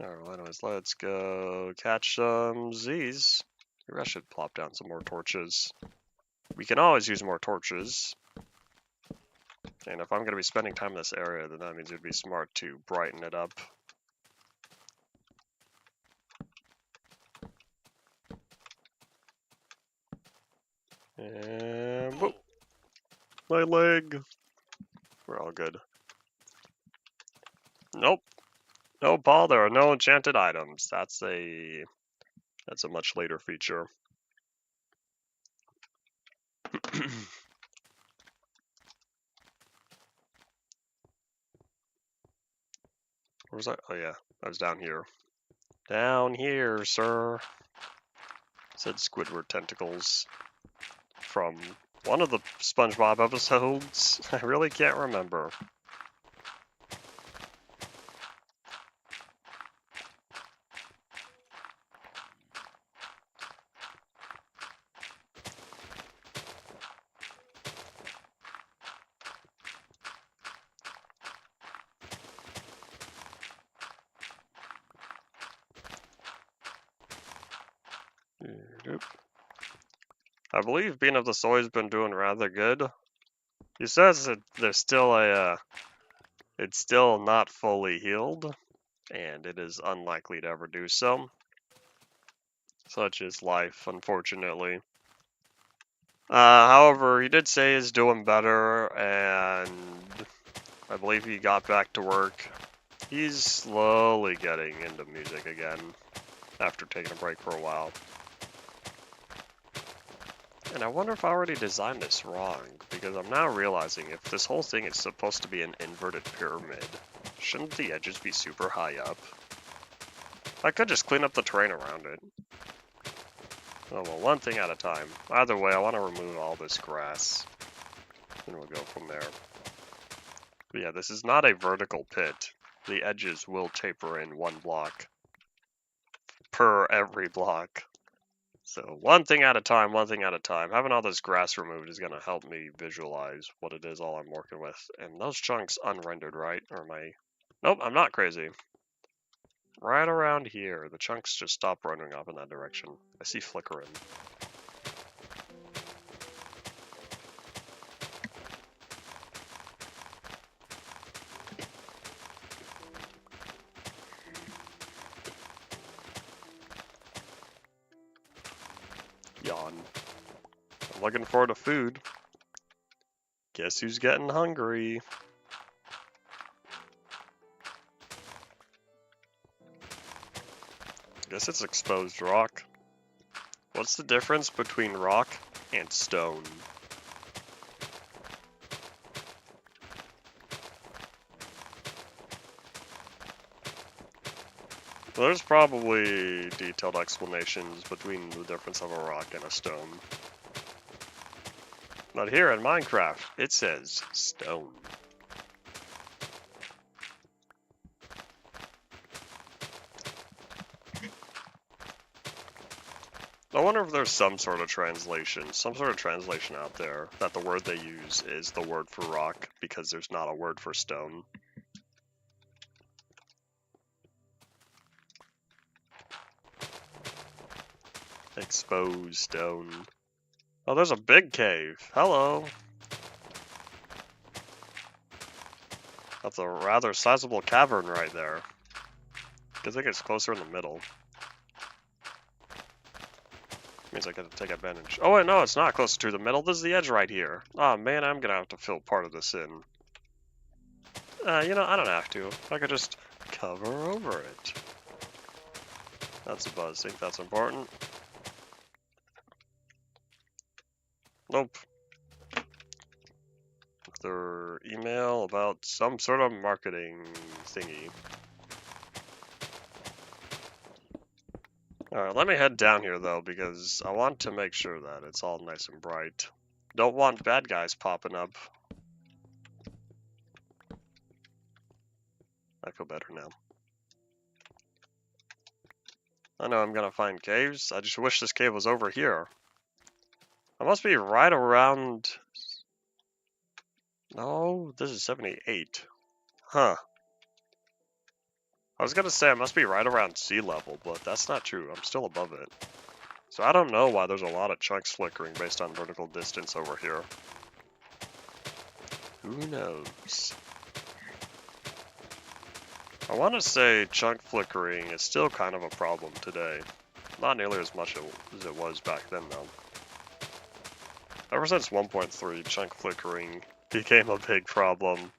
Alright, anyways, let's go catch some Z's. Maybe I should plop down some more torches. We can always use more torches. And if I'm going to be spending time in this area, then that means it'd be smart to brighten it up. And whoop! My leg! We're all good. Nope. No, Paul, there are no enchanted items. That's a much later feature. Where was I? Oh yeah, I was down here. Down here, sir. Said Squidward tentacles from one of the SpongeBob episodes. I really can't remember. I believe Bean of the Soy's been doing rather good. He says that there's still it's still not fully healed, and it is unlikely to ever do so. Such is life, unfortunately. However, he did say he's doing better, and I believe he got back to work. He's slowly getting into music again, after taking a break for a while. And I wonder if I already designed this wrong, because I'm now realizing if this whole thing is supposed to be an inverted pyramid, shouldn't the edges be super high up? I could just clean up the terrain around it. Oh well, one thing at a time. Either way, I want to remove all this grass, and we'll go from there. But yeah, this is not a vertical pit. The edges will taper in one block per every block. So one thing at a time, one thing at a time. Having all this grass removed is going to help me visualize what it is all I'm working with. And those chunks unrendered, right? Or am I... Nope, I'm not crazy. Right around here, the chunks just stop running up in that direction. I see flickering. Yawn. I'm looking forward to food. Guess who's getting hungry? Guess it's exposed rock. What's the difference between rock and stone? Well, there's probably detailed explanations between the difference of a rock and a stone. But here in Minecraft, it says stone. I wonder if there's some sort of translation out there that the word they use is the word for rock because there's not a word for stone. Exposed stone. Oh, there's a big cave. Hello. That's a rather sizable cavern right there. I think it's closer in the middle. Means I gotta take advantage. Oh wait, no, it's not closer to the middle. This is the edge right here. Oh man, I'm gonna have to fill part of this in. You know, I don't have to. I could just cover over it. That's a buzz. Think that's important? Nope. Their email about some sort of marketing thingy. Alright, let me head down here though, because I want to make sure that it's all nice and bright. Don't want bad guys popping up. I feel better now. I know I'm gonna find caves. I just wish this cave was over here. I must be right around... No, this is 78. Huh. I was gonna say I must be right around sea level, but that's not true. I'm still above it. So I don't know why there's a lot of chunks flickering based on vertical distance over here. Who knows? I want to say chunk flickering is still kind of a problem today. Not nearly as much as it was back then, though. Ever since 1.3, chunk flickering became a big problem.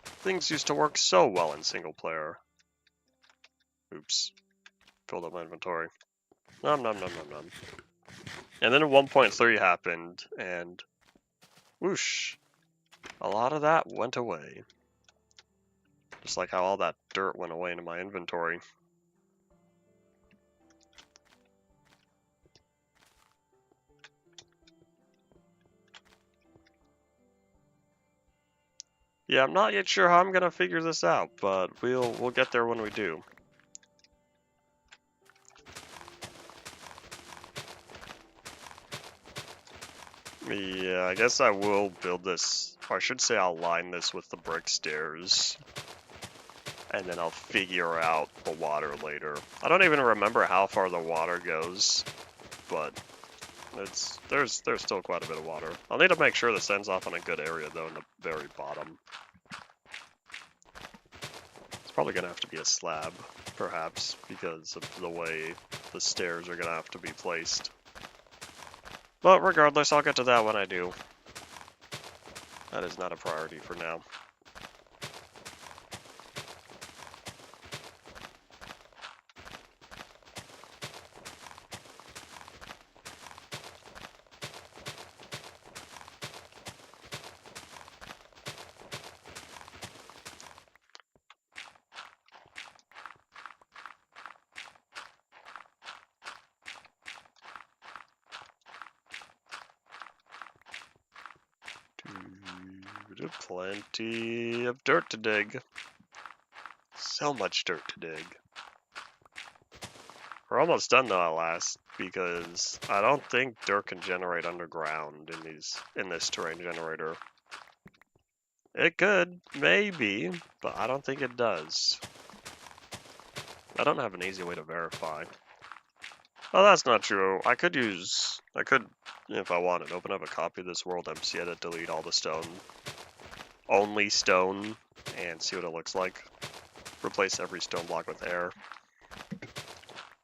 Things used to work so well in single player. Oops. Filled up my inventory. Nom nom nom nom nom. And then 1.3 happened, and whoosh. A lot of that went away. Just like how all that dirt went away into my inventory. Yeah, I'm not yet sure how I'm gonna figure this out, but we'll get there when we do. Yeah, I guess I will build this, or I should say I'll line this with the brick stairs. And then I'll figure out the water later. I don't even remember how far the water goes, but there's still quite a bit of water. I'll need to make sure this ends off on a good area though in the very bottom. It's probably gonna have to be a slab, perhaps, because of the way the stairs are gonna have to be placed. But regardless, I'll get to that when I do. That is not a priority for now. Plenty of dirt to dig. So much dirt to dig. We're almost done though at last, because I don't think dirt can generate underground in this terrain generator. It could, maybe, but I don't think it does. I don't have an easy way to verify. Oh, that's not true. I could, if I wanted, open up a copy of this world MC edit, delete all the stone. Only stone, and see what it looks like. Replace every stone block with air.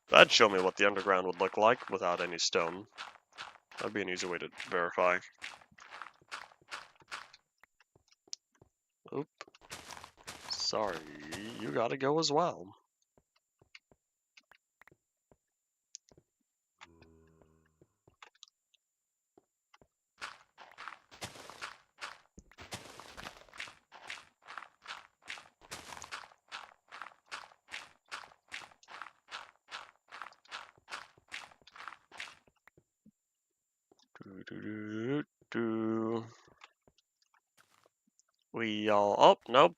That'd show me what the underground would look like without any stone. That'd be an easy way to verify. Oop. Sorry, you gotta go as well. We all... Oh, nope.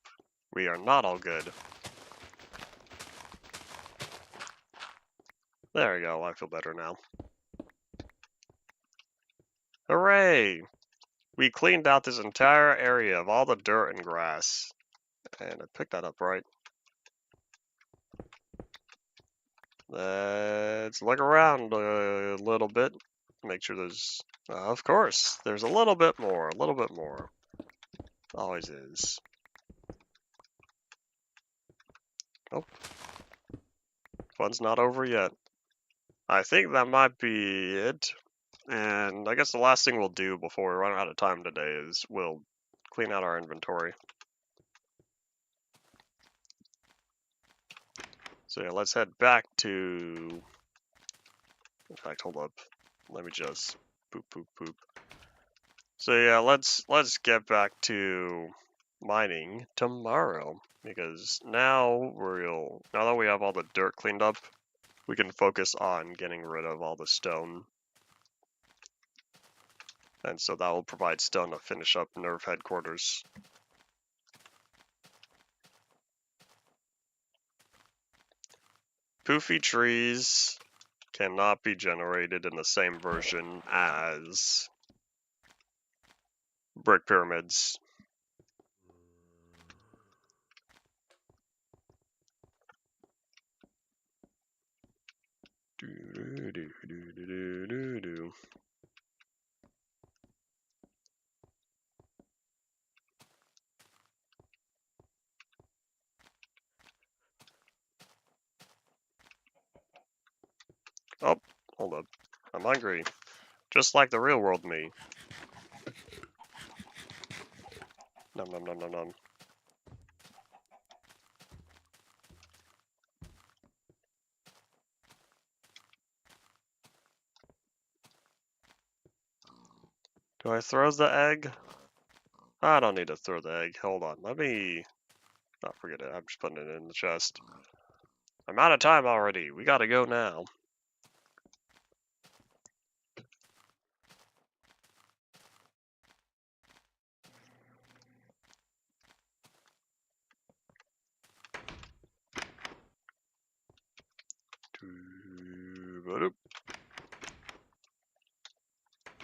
We are not all good. There we go, I feel better now. Hooray! We cleaned out this entire area of all the dirt and grass. And I picked that up right. Let's look around a little bit. Make sure there's... of course, there's a little bit more, a little bit more. Always is. Oh. Fun's not over yet. I think that might be it. And I guess the last thing we'll do before we run out of time today is we'll clean out our inventory. So yeah, let's head back to... In fact, hold up. Let me just poop, poop, poop. So yeah, let's get back to mining tomorrow, because now that we have all the dirt cleaned up, we can focus on getting rid of all the stone. And so that will provide stone to finish up Nerve headquarters. Poofy trees cannot be generated in the same version as brick pyramids. Oh, hold up. I'm hungry. Just like the real world me. Nom nom nom nom nom. Do I throw the egg? I don't need to throw the egg. Hold on. Let me... Oh, forget it. I'm just putting it in the chest. I'm out of time already. We gotta go now.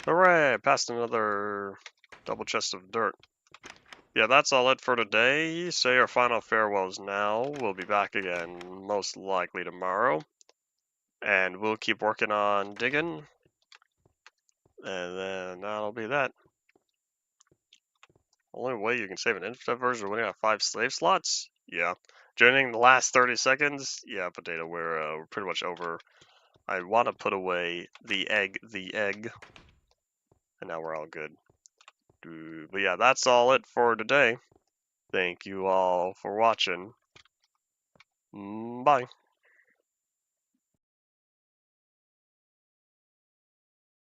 Hooray! Passed another double chest of dirt. Yeah, that's all it for today. Say our final farewells now. We'll be back again most likely tomorrow. And we'll keep working on digging. And then that'll be that. Only way you can save an infinite version when you have 5 slave slots? Yeah. Joining the last 30 seconds? Yeah, potato, we're pretty much over. I want to put away the egg. And now we're all good. But yeah, that's all it for today. Thank you all for watching. Bye.